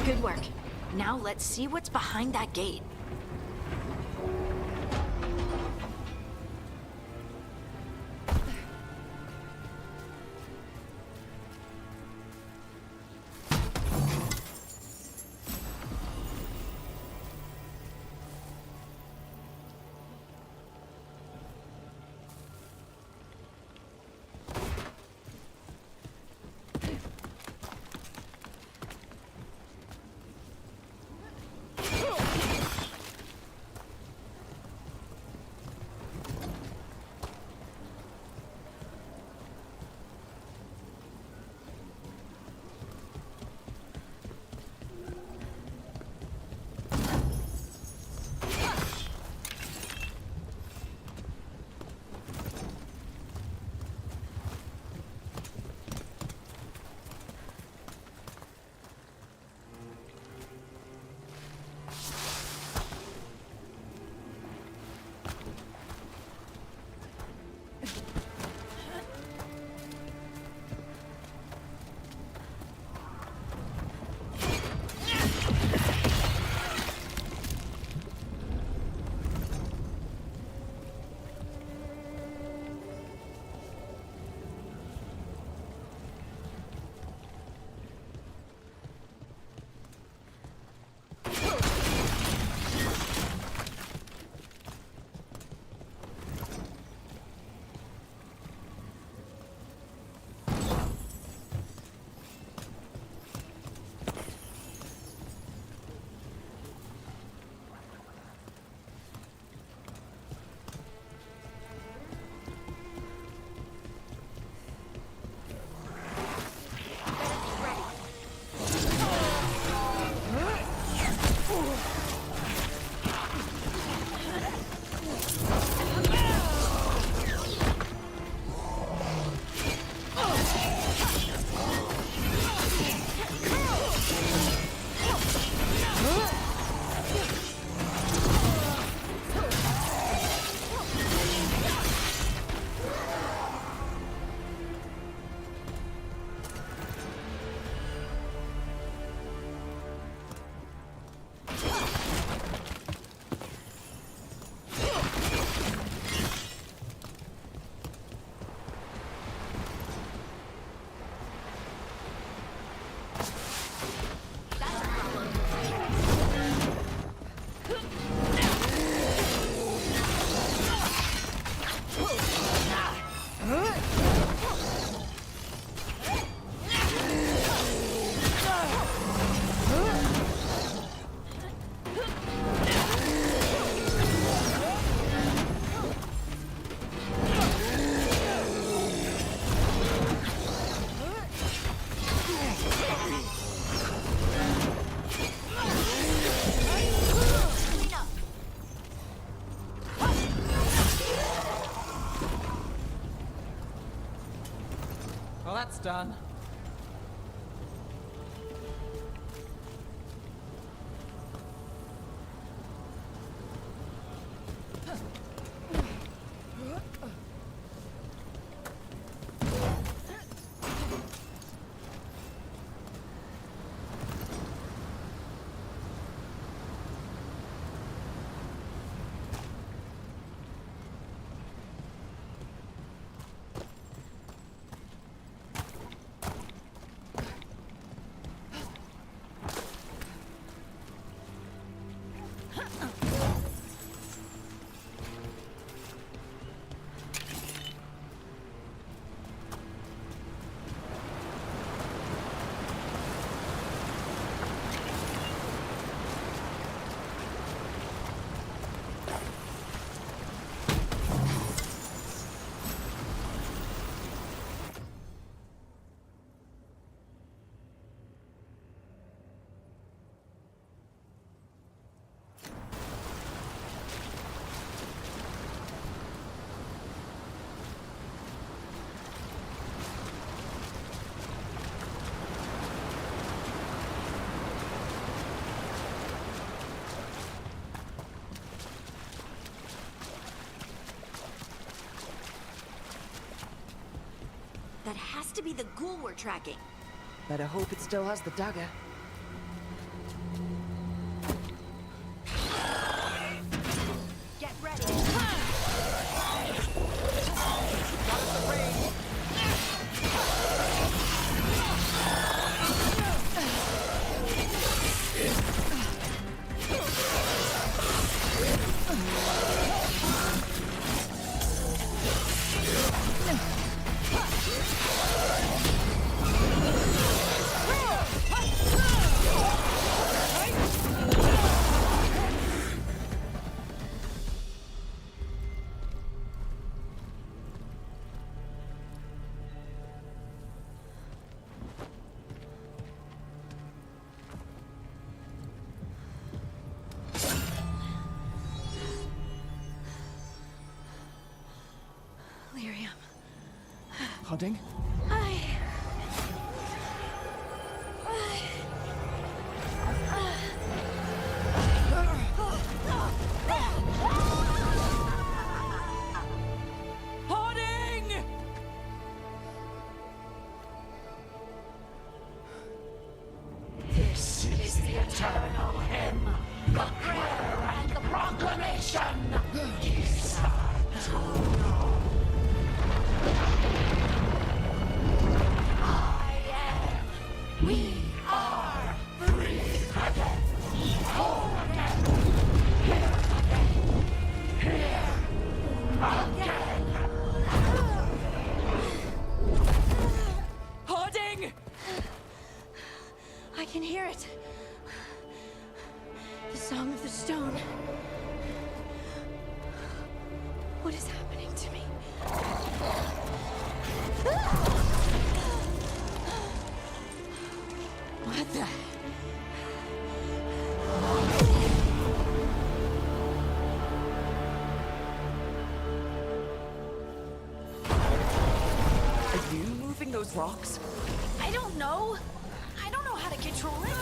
Good work. Now let's see what's behind that gate. almost done. That has to be the ghoul we're tracking. Better hope it still has the dagger. Get ready. Hodding? Hoarding! This is the eternal hymn, the prayer and the proclamation. We are free again. Whole again. Here again. Here again. Hoarding! I can hear it. The song of the stone. What is happening to me? What the? Are you moving those rocks? I don't know. I don't know how to control it.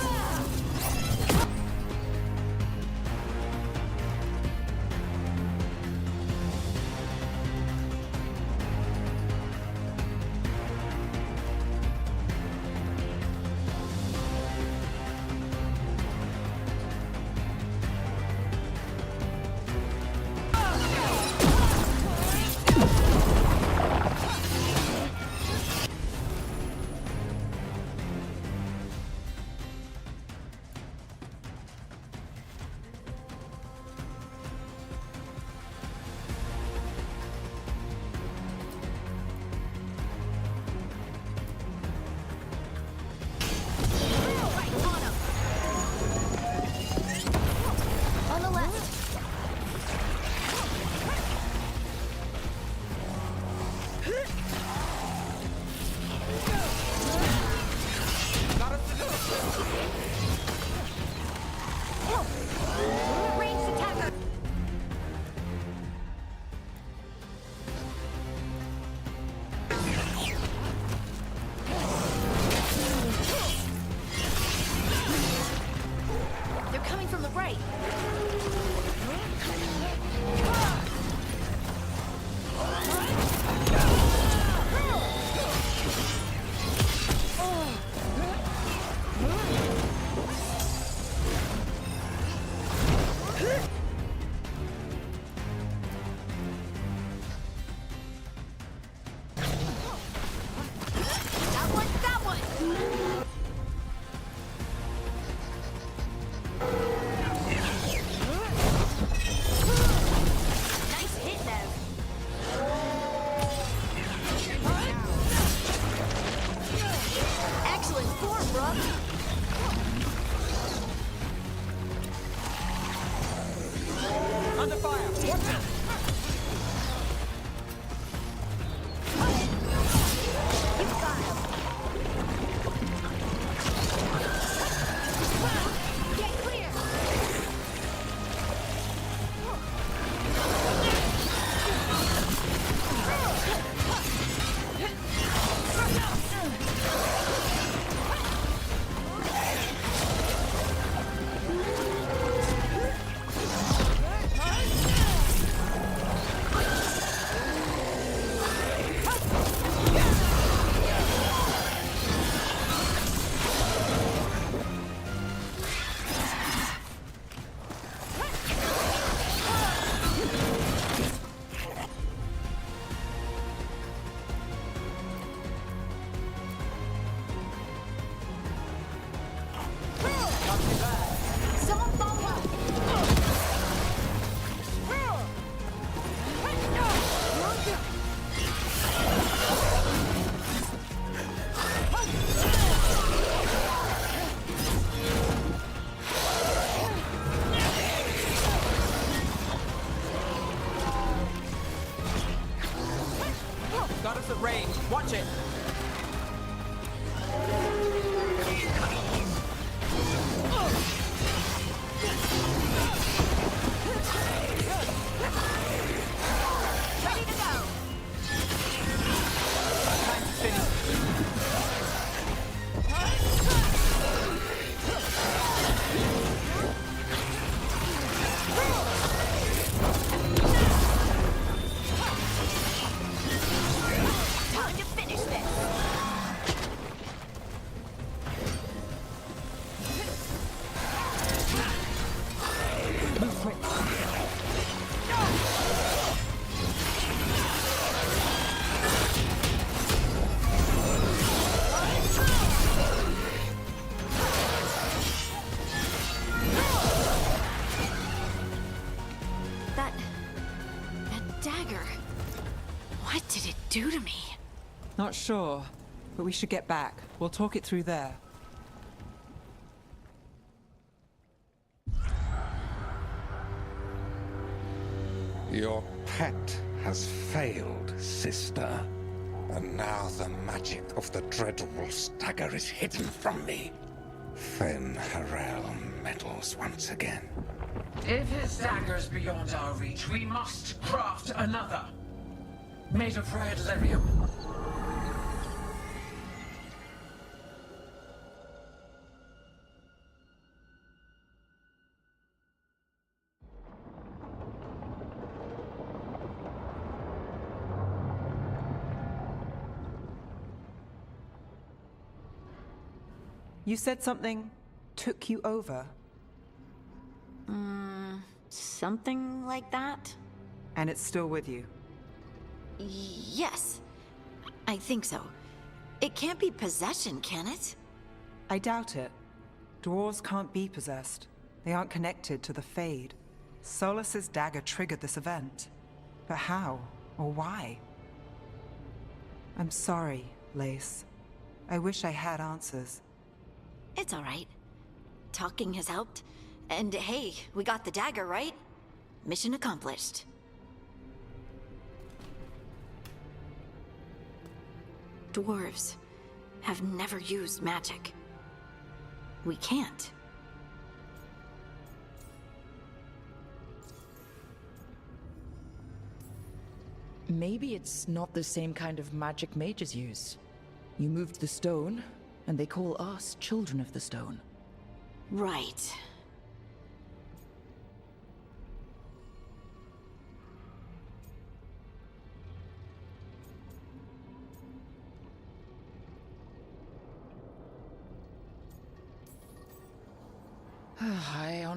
straight. That one! Nice hit, Nev. Excellent form, bro. Under fire! Watch it! You got him. Get clear. Got us at range. Watch it! Ready to go. Time to finish. Time to finish this. That dagger. What did it do to me? Not sure, but we should get back. We'll talk it through there. Your pet has failed, sister. And now the magic of the Dreadwolf's dagger is hidden from me. Fen Harel meddles once again. If his dagger's beyond our reach, we must craft another. Made of red lyrium. You said something took you over? Something like that? And it's still with you? Yes. I think so. It can't be possession, can it? I doubt it. Dwarves can't be possessed. They aren't connected to the Fade. Solus's dagger triggered this event. But how? Or why? I'm sorry, Lace. I wish I had answers. It's all right. Talking has helped. And hey, we got the dagger, right? Mission accomplished. Dwarves have never used magic. We can't. Maybe it's not the same kind of magic mages use. You moved the stone, and they call us children of the stone. Right.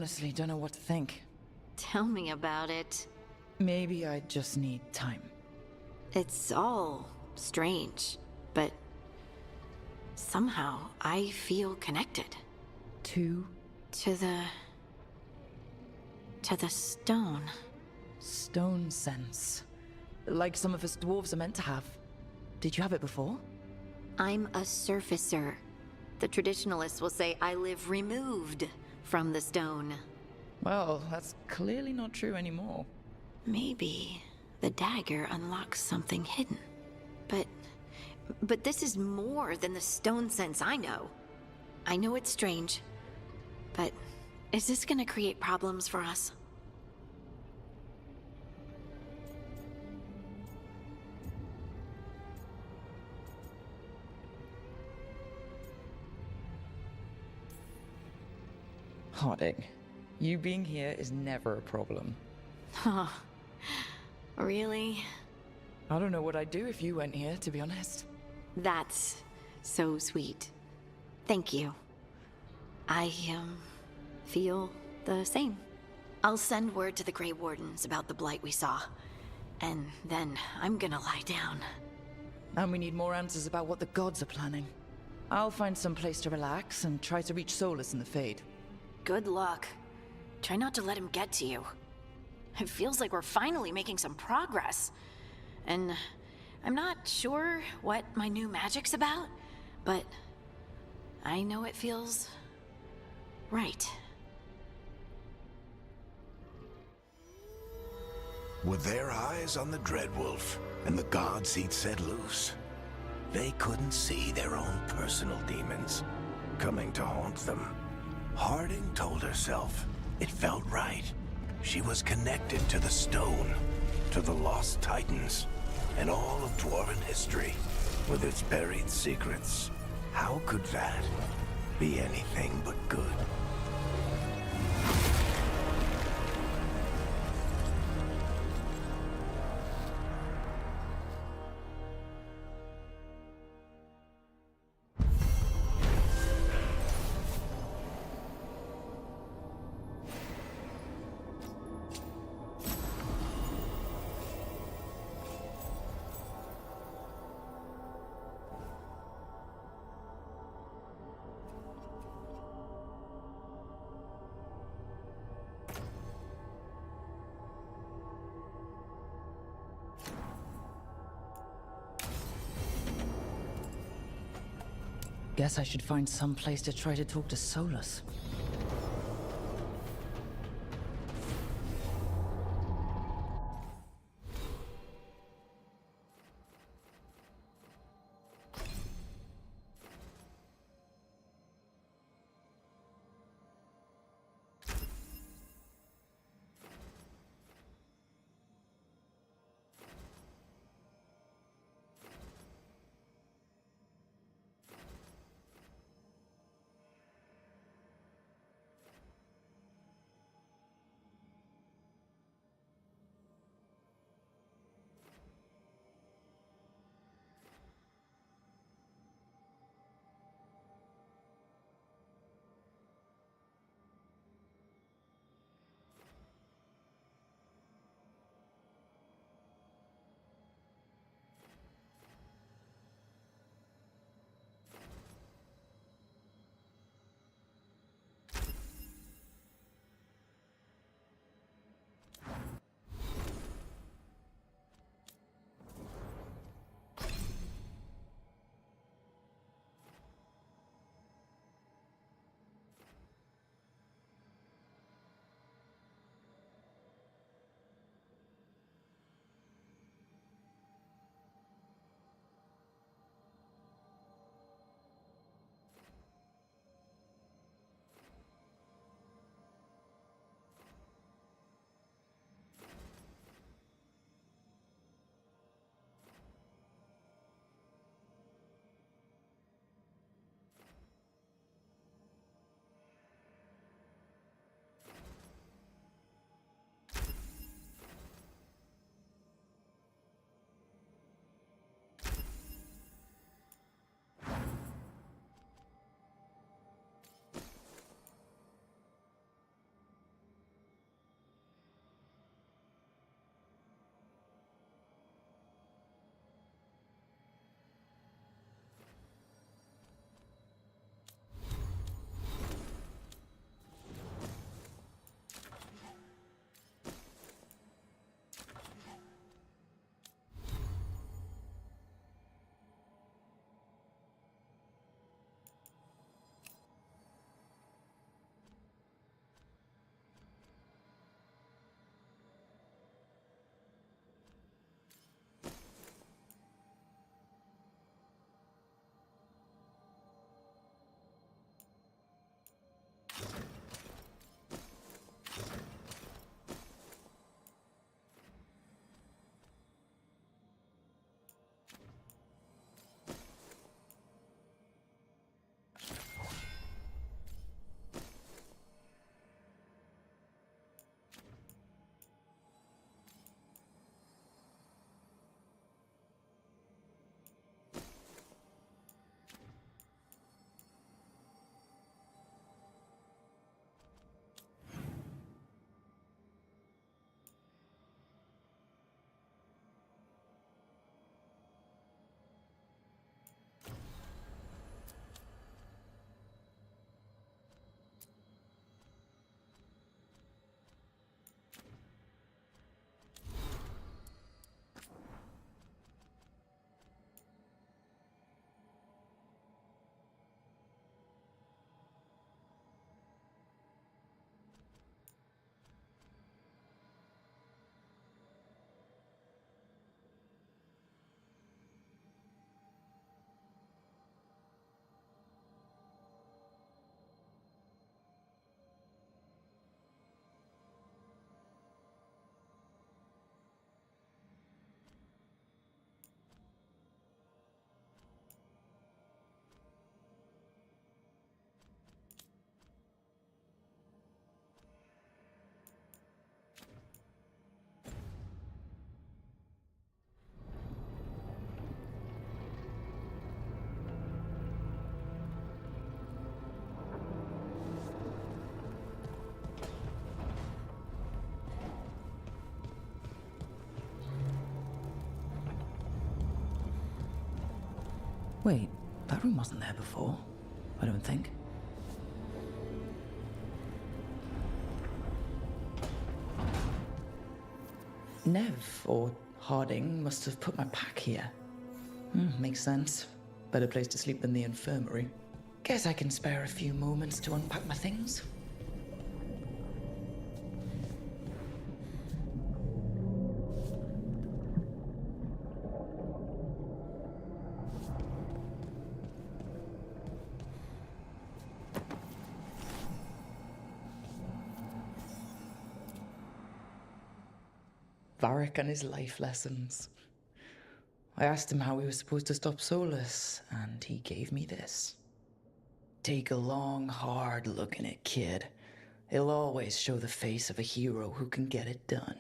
honestly don't know what to think. Tell me about it. Maybe I just need time. It's all strange, but somehow I feel connected. To the stone. Stone sense. Like some of us dwarves are meant to have. Did you have it before? I'm a surfacer. The traditionalists will say I live removed from the stone. Well, that's clearly not true anymore. Maybe the dagger unlocks something hidden. But this is more than the stone sense I know. I know it's strange, but is this gonna create problems for us? Harding, you being here is never a problem. Huh. Really? I don't know what I'd do if you went here, to be honest. That's so sweet. Thank you. I, feel the same. I'll send word to the Grey Wardens about the blight we saw. And then I'm gonna lie down. And we need more answers about what the gods are planning. I'll find some place to relax and try to reach Solus in the Fade. Good luck. Try not to let him get to you. It feels like we're finally making some progress. And I'm not sure what my new magic's about, but I know it feels right. With their eyes on the Dreadwolf and the gods he'd set loose, they couldn't see their own personal demons coming to haunt them. Harding told herself it felt right. She was connected to the stone, to the lost titans, and all of Dwarven history, with its buried secrets. How could that be anything but good? Guess I should find some place to try to talk to Solus. Wait, that room wasn't there before. I don't think. Nev, or Harding, must have put my pack here. Makes sense. Better place to sleep than the infirmary. Guess I can spare a few moments to unpack my things. Varric and his life lessons. I asked him how we were supposed to stop Solus, and he gave me this. Take a long, hard look in it, kid. It'll always show the face of a hero who can get it done.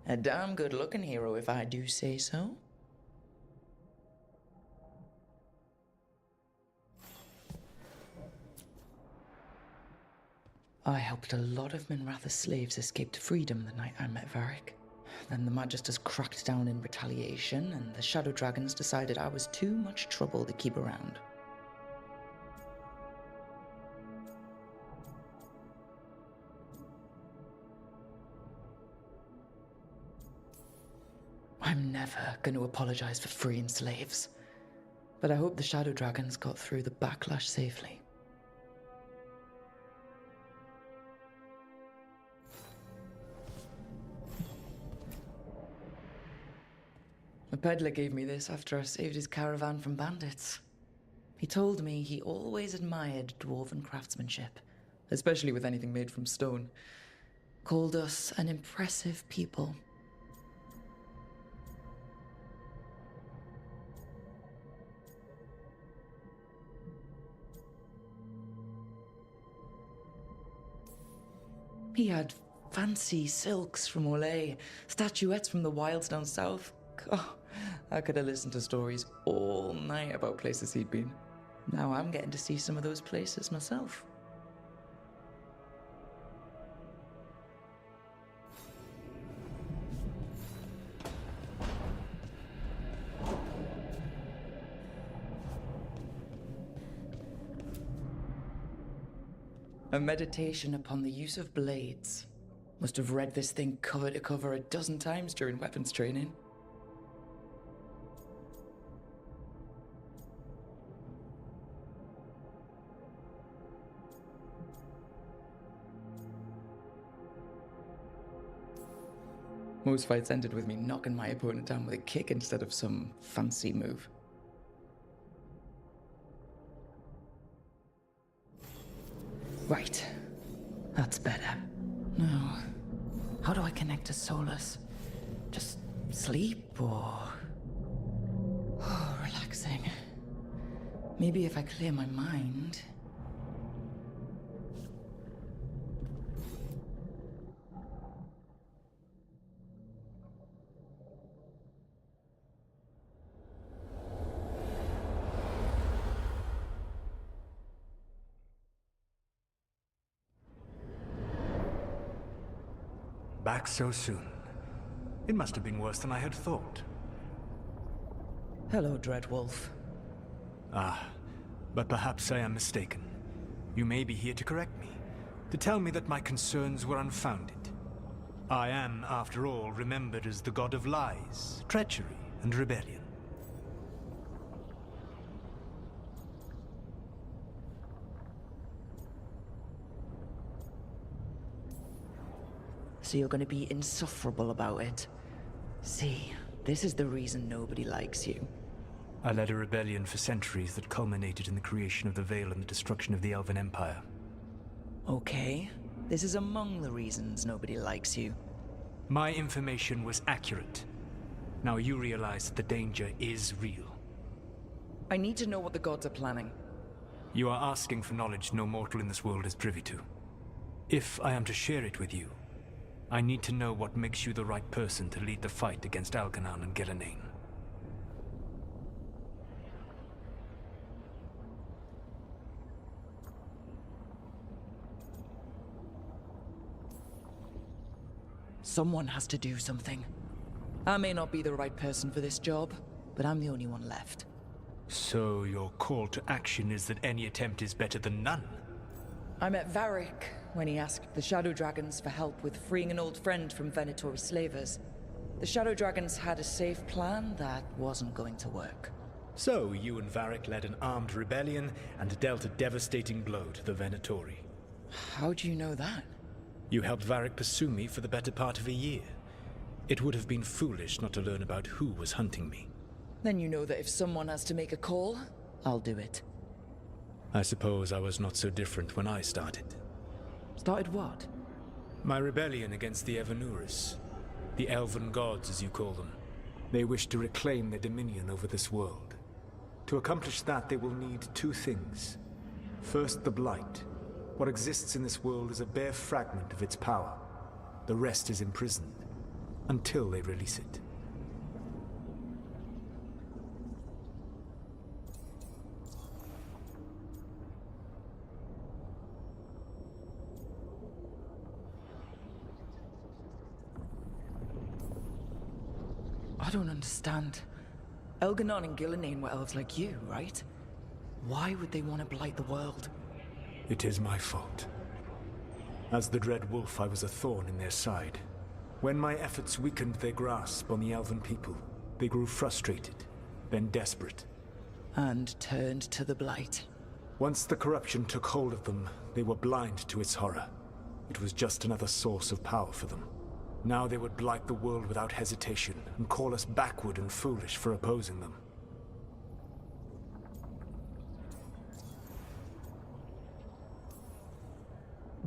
A damn good-looking hero, if I do say so. I helped a lot of Minratha's slaves escape to freedom the night I met Varric. Then the Magisters cracked down in retaliation, and the Shadow Dragons decided I was too much trouble to keep around. I'm never going to apologize for freeing slaves, but I hope the Shadow Dragons got through the backlash safely. The peddler gave me this after I saved his caravan from bandits. He told me he always admired dwarven craftsmanship, especially with anything made from stone. Called us an impressive people. He had fancy silks from Olay, statuettes from the wilds down south. Oh, I could have listened to stories all night about places he'd been. Now I'm getting to see some of those places myself. A meditation upon the use of blades. Must have read this thing cover to cover a dozen times during weapons training. Most fights ended with me knocking my opponent down with a kick instead of some fancy move. Right. That's better. Now, how do I connect to Solus? Just sleep or... Oh, relaxing. Maybe if I clear my mind... Back so soon. It must have been worse than I had thought. Hello, Dreadwolf. Ah, but perhaps I am mistaken. You may be here to correct me, to tell me that my concerns were unfounded. I am, after all, remembered as the god of lies, treachery, and rebellion. So you're going to be insufferable about it. See, this is the reason nobody likes you. I led a rebellion for centuries that culminated in the creation of the Veil and the destruction of the Elven Empire. Okay, this is among the reasons nobody likes you. My information was accurate. Now you realize that the danger is real. I need to know what the gods are planning. You are asking for knowledge no mortal in this world is privy to. If I am to share it with you, I need to know what makes you the right person to lead the fight against Algernon and Gillenane. Someone has to do something. I may not be the right person for this job, but I'm the only one left. So your call to action is that any attempt is better than none? I met Varric when he asked the Shadow Dragons for help with freeing an old friend from Venatori slavers. The Shadow Dragons had a safe plan that wasn't going to work. So you and Varric led an armed rebellion and dealt a devastating blow to the Venatori. How do you know that? You helped Varric pursue me for the better part of a year. It would have been foolish not to learn about who was hunting me. Then you know that if someone has to make a call, I'll do it. I suppose I was not so different when I started. Started what? My rebellion against the Evanuris. The Elven Gods, as you call them. They wish to reclaim their dominion over this world. To accomplish that, they will need two things. First, the Blight. What exists in this world is a bare fragment of its power. The rest is imprisoned, until they release it. I don't understand. Elganon and Gillenane were elves like you, right? Why would they want to blight the world? It is my fault. As the Dread Wolf, I was a thorn in their side. When my efforts weakened their grasp on the Elven people, they grew frustrated, then desperate. And turned to the Blight. Once the corruption took hold of them, they were blind to its horror. It was just another source of power for them. Now they would blight the world without hesitation, and call us backward and foolish for opposing them.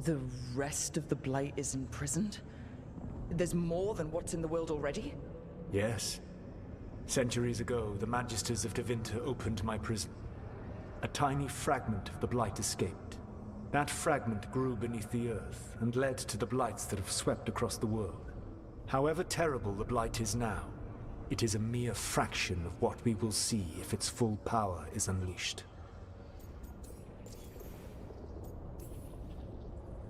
The rest of the Blight is imprisoned? There's more than what's in the world already? Yes. Centuries ago, the Magisters of Tevinter opened my prison. A tiny fragment of the Blight escaped. That fragment grew beneath the earth, and led to the Blights that have swept across the world. However terrible the Blight is now, it is a mere fraction of what we will see if its full power is unleashed.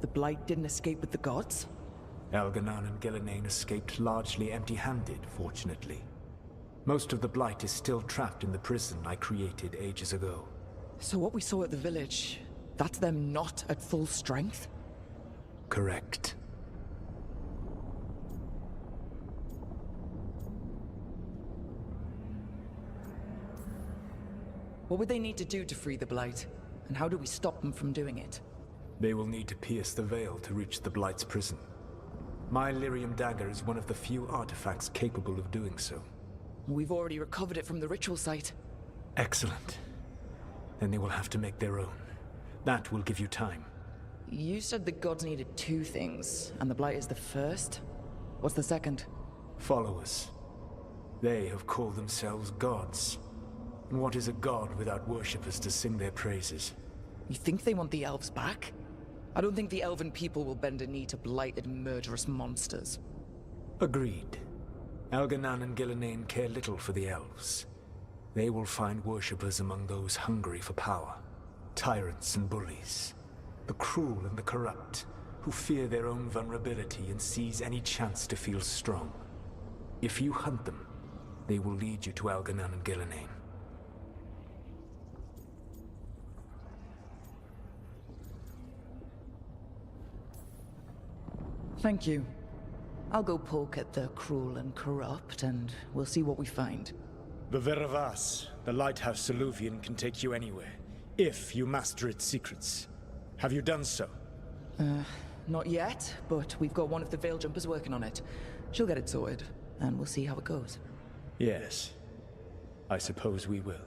The Blight didn't escape with the gods? Elganon and Gillenane escaped largely empty-handed, fortunately. Most of the Blight is still trapped in the prison I created ages ago. So what we saw at the village, that's them not at full strength? Correct. What would they need to do to free the Blight? And how do we stop them from doing it? They will need to pierce the veil to reach the Blight's prison. My Lyrium dagger is one of the few artifacts capable of doing so. We've already recovered it from the ritual site. Excellent. Then they will have to make their own. That will give you time. You said the gods needed two things, and the Blight is the first? What's the second? Followers. They have called themselves gods. And what is a god without worshippers to sing their praises? You think they want the elves back? I don't think the elven people will bend a knee to blighted, murderous monsters. Agreed. Elganon and Gillenane care little for the elves. They will find worshippers among those hungry for power. Tyrants and bullies. The cruel and the corrupt, who fear their own vulnerability and seize any chance to feel strong. If you hunt them, they will lead you to Elganon and Gillenane. Thank you. I'll go poke at the cruel and corrupt, and we'll see what we find. The Veravas, the lighthouse Soluvian, can take you anywhere, if you master its secrets. Have you done so? Not yet, but we've got one of the Veil Jumpers working on it. She'll get it sorted, and we'll see how it goes. Yes. I suppose we will.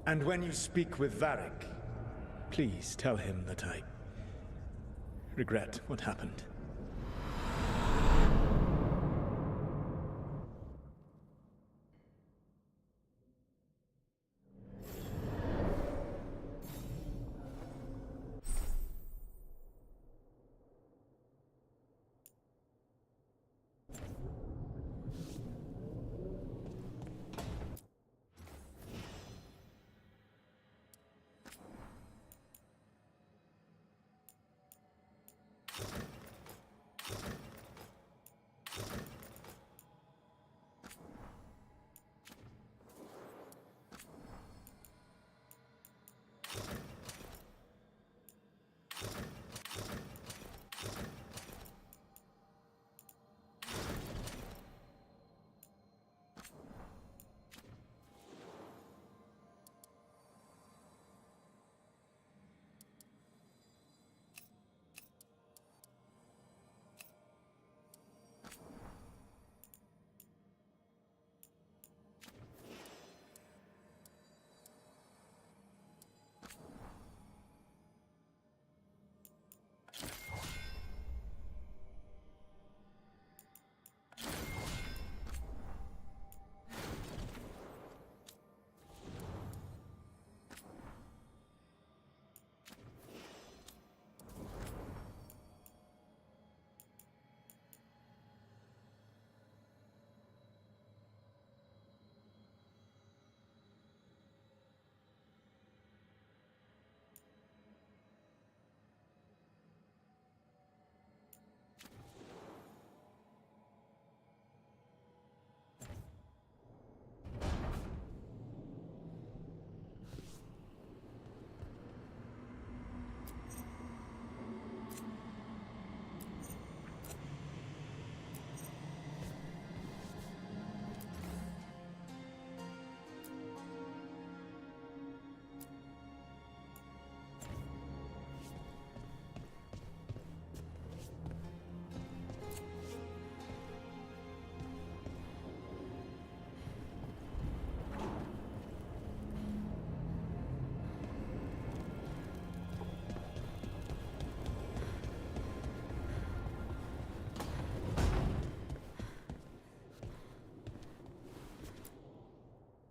And when you speak with Varric, please tell him that I regret what happened.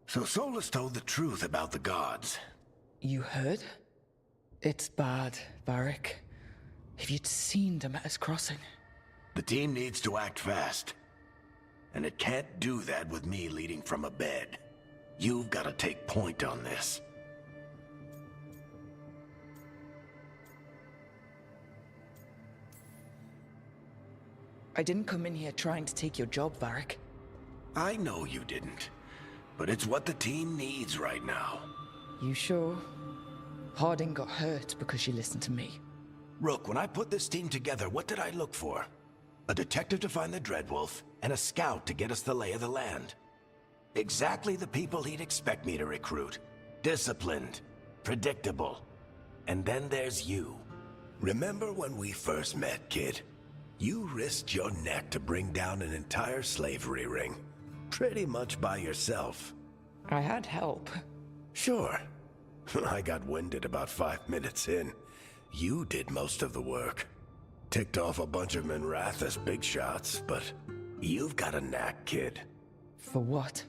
So Solus told the truth about the gods. You heard? It's bad, Varric. If you'd seen Demeter's crossing. The team needs to act fast. And it can't do that with me leading from a bed. You've got to take point on this. I didn't come in here trying to take your job, Varric. I know you didn't. But it's what the team needs right now. You sure? Harding got hurt because she listened to me. Rook, when I put this team together, what did I look for? A detective to find the Dreadwolf, and a scout to get us the lay of the land. Exactly the people he'd expect me to recruit. Disciplined, predictable. And then there's you. Remember when we first met, kid? You risked your neck to bring down an entire slavery ring. Pretty much by yourself. I had help. Sure. I got winded about 5 minutes in. You did most of the work. Ticked off a bunch of Minrathous big shots, but you've got a knack, kid. For what?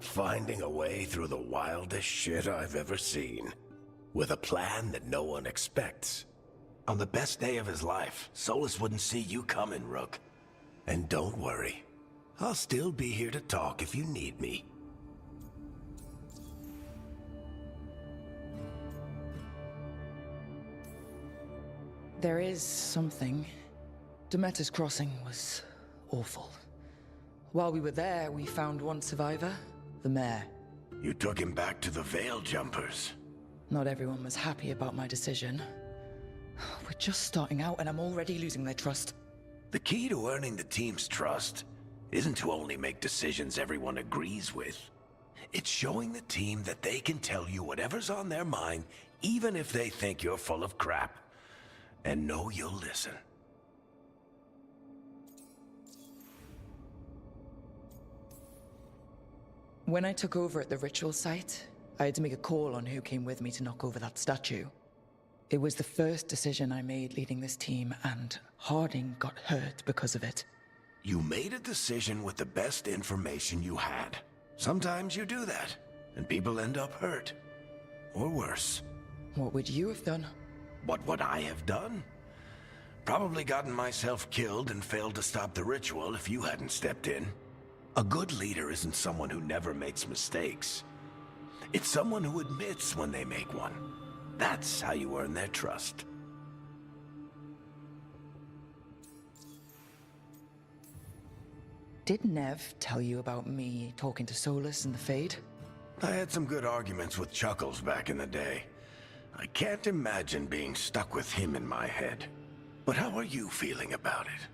Finding a way through the wildest shit I've ever seen. With a plan that no one expects. On the best day of his life, Solus wouldn't see you coming, Rook. And don't worry. I'll still be here to talk if you need me. There is something. Demeter's crossing was awful. While we were there, we found one survivor, the mayor. You took him back to the Veil Jumpers. Not everyone was happy about my decision. We're just starting out and I'm already losing their trust. The key to earning the team's trust isn't to only make decisions everyone agrees with. It's showing the team that they can tell you whatever's on their mind, even if they think you're full of crap. And know you'll listen. When I took over at the ritual site, I had to make a call on who came with me to knock over that statue. It was the first decision I made leading this team, and Harding got hurt because of it. You made a decision with the best information you had. Sometimes you do that, and people end up hurt. Or worse. What would you have done? What would I have done? Probably gotten myself killed and failed to stop the ritual if you hadn't stepped in. A good leader isn't someone who never makes mistakes. It's someone who admits when they make one. That's how you earn their trust. Did Nev tell you about me talking to Solus and the Fade? I had some good arguments with Chuckles back in the day. I can't imagine being stuck with him in my head. But how are you feeling about it?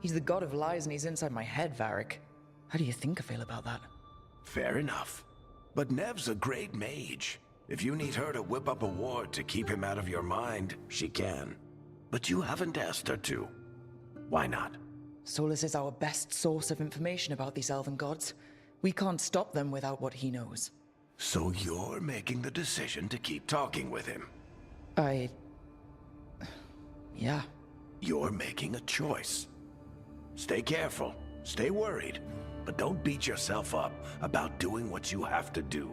He's the god of lies and he's inside my head, Varric. How do you think I feel about that? Fair enough. But Nev's a great mage. If you need her to whip up a ward to keep him out of your mind, she can. But you haven't asked her to. Why not? Solus is our best source of information about these elven gods. We can't stop them without what he knows. So you're making the decision to keep talking with him? Yeah. You're making a choice. Stay careful, stay worried, but don't beat yourself up about doing what you have to do.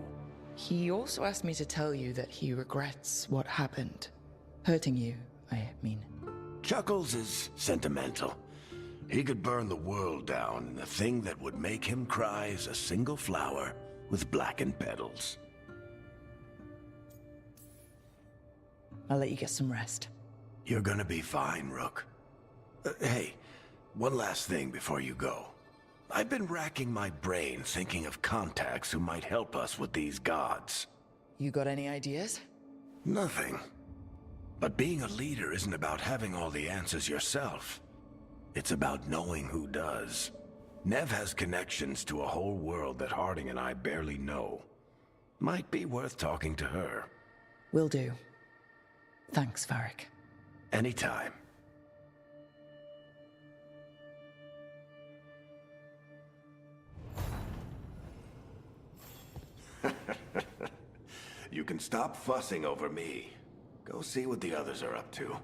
He also asked me to tell you that he regrets what happened. Hurting you, I mean. Chuckles is sentimental. He could burn the world down, and the thing that would make him cry is a single flower with blackened petals. I'll let you get some rest. You're gonna be fine, Rook. Hey, one last thing before you go. I've been racking my brain thinking of contacts who might help us with these gods. You got any ideas? Nothing. But being a leader isn't about having all the answers yourself. It's about knowing who does. Nev has connections to a whole world that Harding and I barely know. Might be worth talking to her. Will do. Thanks, Varric. Anytime. You can stop fussing over me. Go see what the others are up to.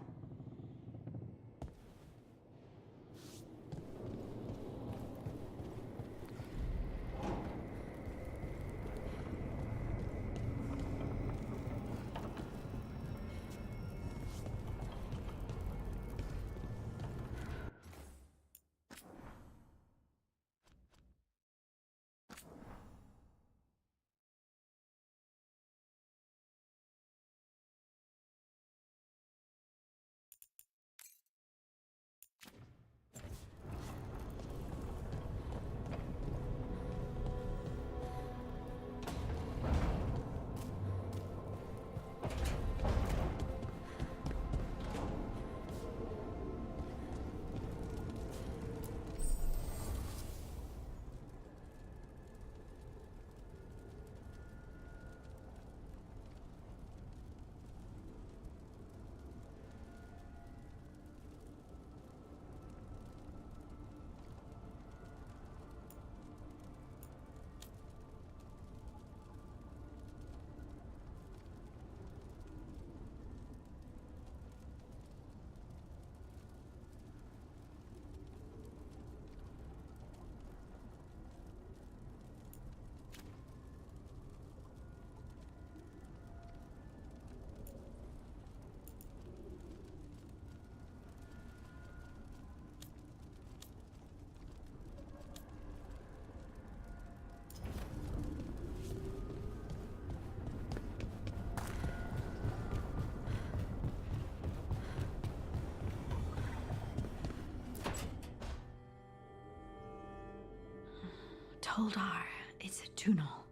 Holdar, it's a tunel.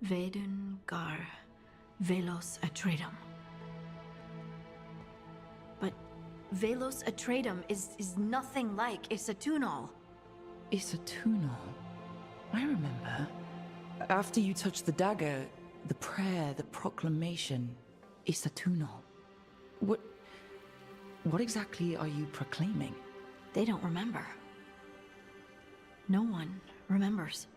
Veilguard, Velos Atreidim. But Velos Atreidim is nothing like Isatunal. Isatunal? I remember. After you touched the dagger, the prayer, the proclamation, Isatunal. What exactly are you proclaiming? They don't remember. No one remembers.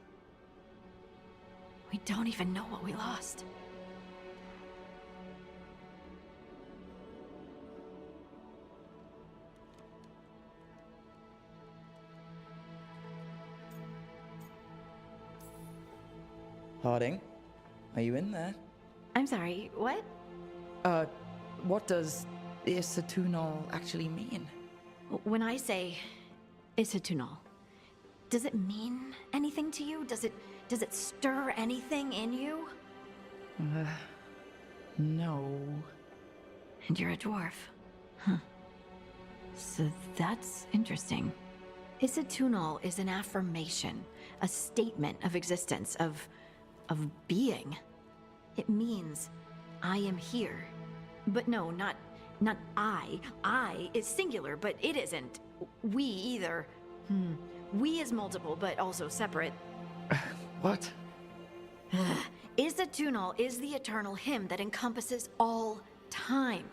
We don't even know what we lost. Harding, are you in there? I'm sorry, what? What does Isatunal actually mean? When I say Isatunal, does it mean anything to you? Does it stir anything in you? No. And you're a dwarf. Huh. So that's interesting. Isatunal is an affirmation, a statement of existence, of being. It means, I am here. But no, not I. I is singular, but it isn't. We either. We is multiple, but also separate. What? Isatunal is the eternal hymn that encompasses all time.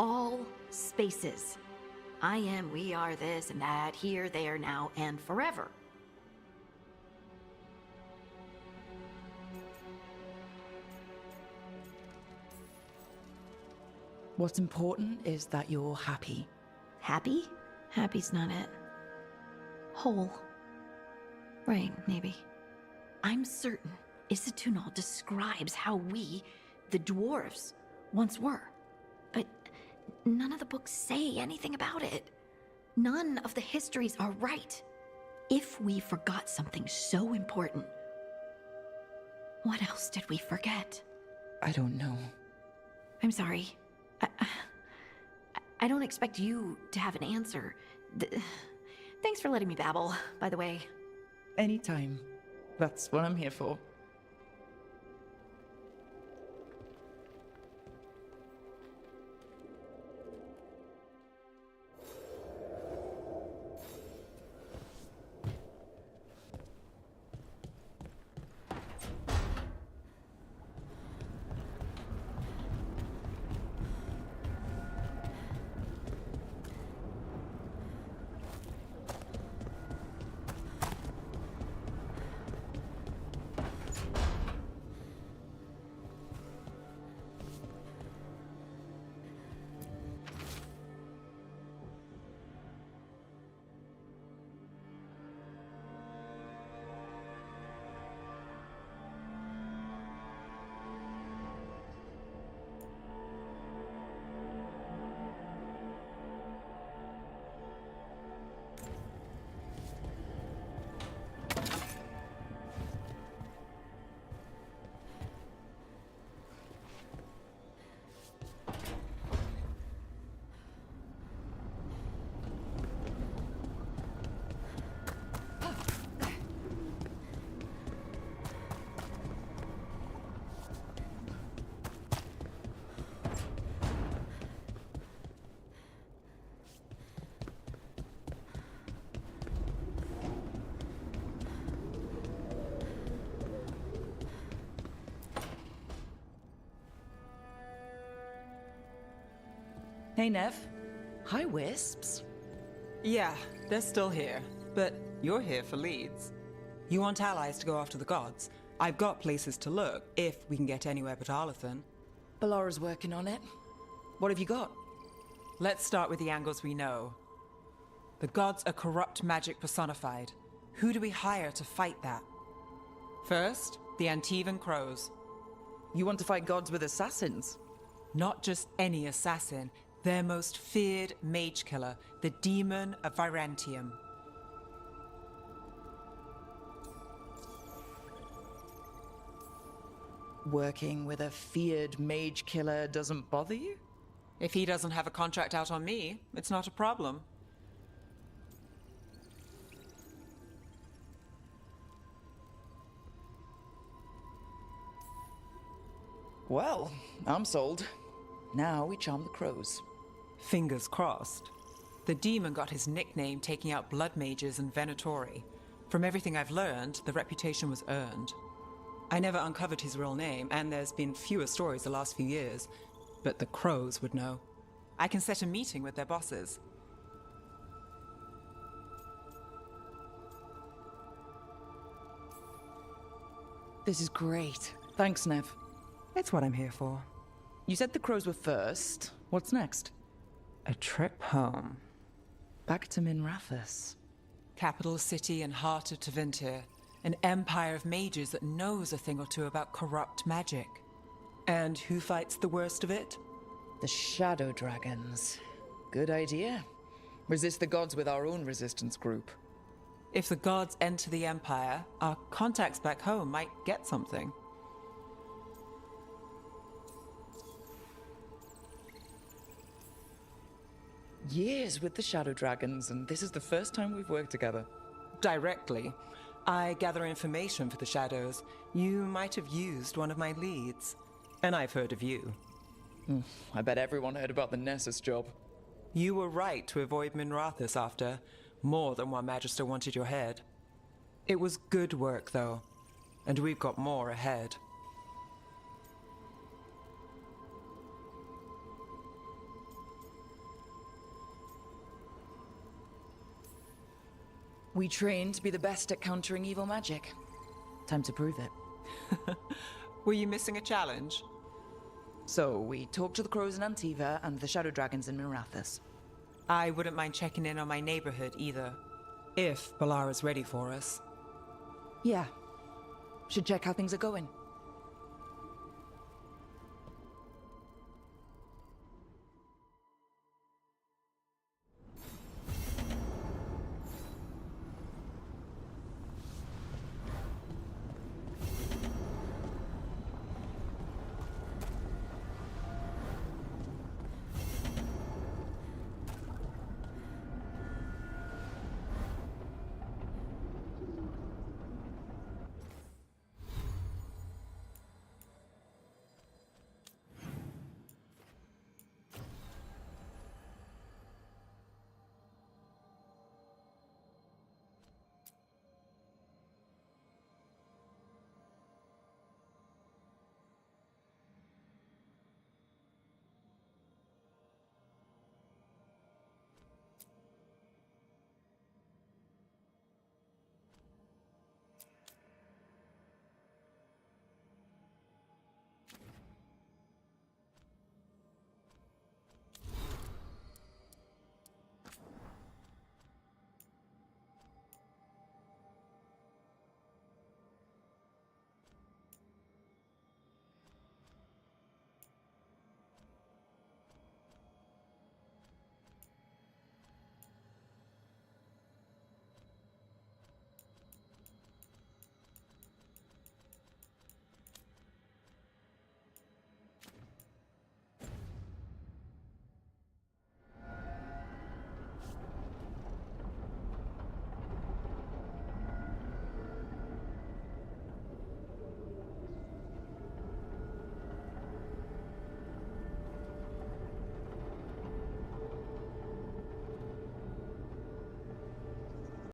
All spaces. I am, we are, this and that, here, there, now, and forever. What's important is that you're happy. Happy? Happy's not it. Whole. Right, maybe. I'm certain Isatunal describes how we, the dwarves, once were. But none of the books say anything about it. None of the histories are right. If we forgot something so important, what else did we forget? I don't know. I'm sorry. I don't expect you to have an answer. Thanks for letting me babble, by the way. Anytime. That's what I'm here for. Hey, Nev. Hi, Wisps. Yeah, they're still here. But you're here for leads. You want allies to go after the gods? I've got places to look, if we can get anywhere but Arlathan. Ballara's working on it. What have you got? Let's start with the angles we know. The gods are corrupt magic personified. Who do we hire to fight that? First, the Antivan Crows. You want to fight gods with assassins? Not just any assassin. Their most feared mage killer, the Demon of Virantium. Working with a feared mage killer doesn't bother you? If he doesn't have a contract out on me, it's not a problem. Well, I'm sold. Now we charm the crows. Fingers crossed. The demon got his nickname taking out blood mages and venatori. From everything I've learned, the reputation was earned. I never uncovered his real name, and there's been fewer stories the last few years, but the crows would know. I can set a meeting with their bosses. This is great. Thanks, Nev. It's what I'm here for. You said the crows were first. What's next? A trip home. Back to Minrathous. Capital city and heart of Tevinter. An empire of mages that knows a thing or two about corrupt magic. And who fights the worst of it? The Shadow Dragons. Good idea. Resist the gods with our own resistance group. If the gods enter the Empire, our contacts back home might get something. Years with the Shadow Dragons, and this is the first time we've worked together. Directly. I gather information for the Shadows. You might have used one of my leads. And I've heard of you. I bet everyone heard about the Nessus job. You were right to avoid Minrathous after. More than one Magister wanted your head. It was good work, though. And we've got more ahead. We trained to be the best at countering evil magic. Time to prove it. Were you missing a challenge? So, we talked to the crows in Antiva and the Shadow Dragons in Minrathous. I wouldn't mind checking in on my neighborhood either. If Balara's ready for us. Yeah. Should check how things are going.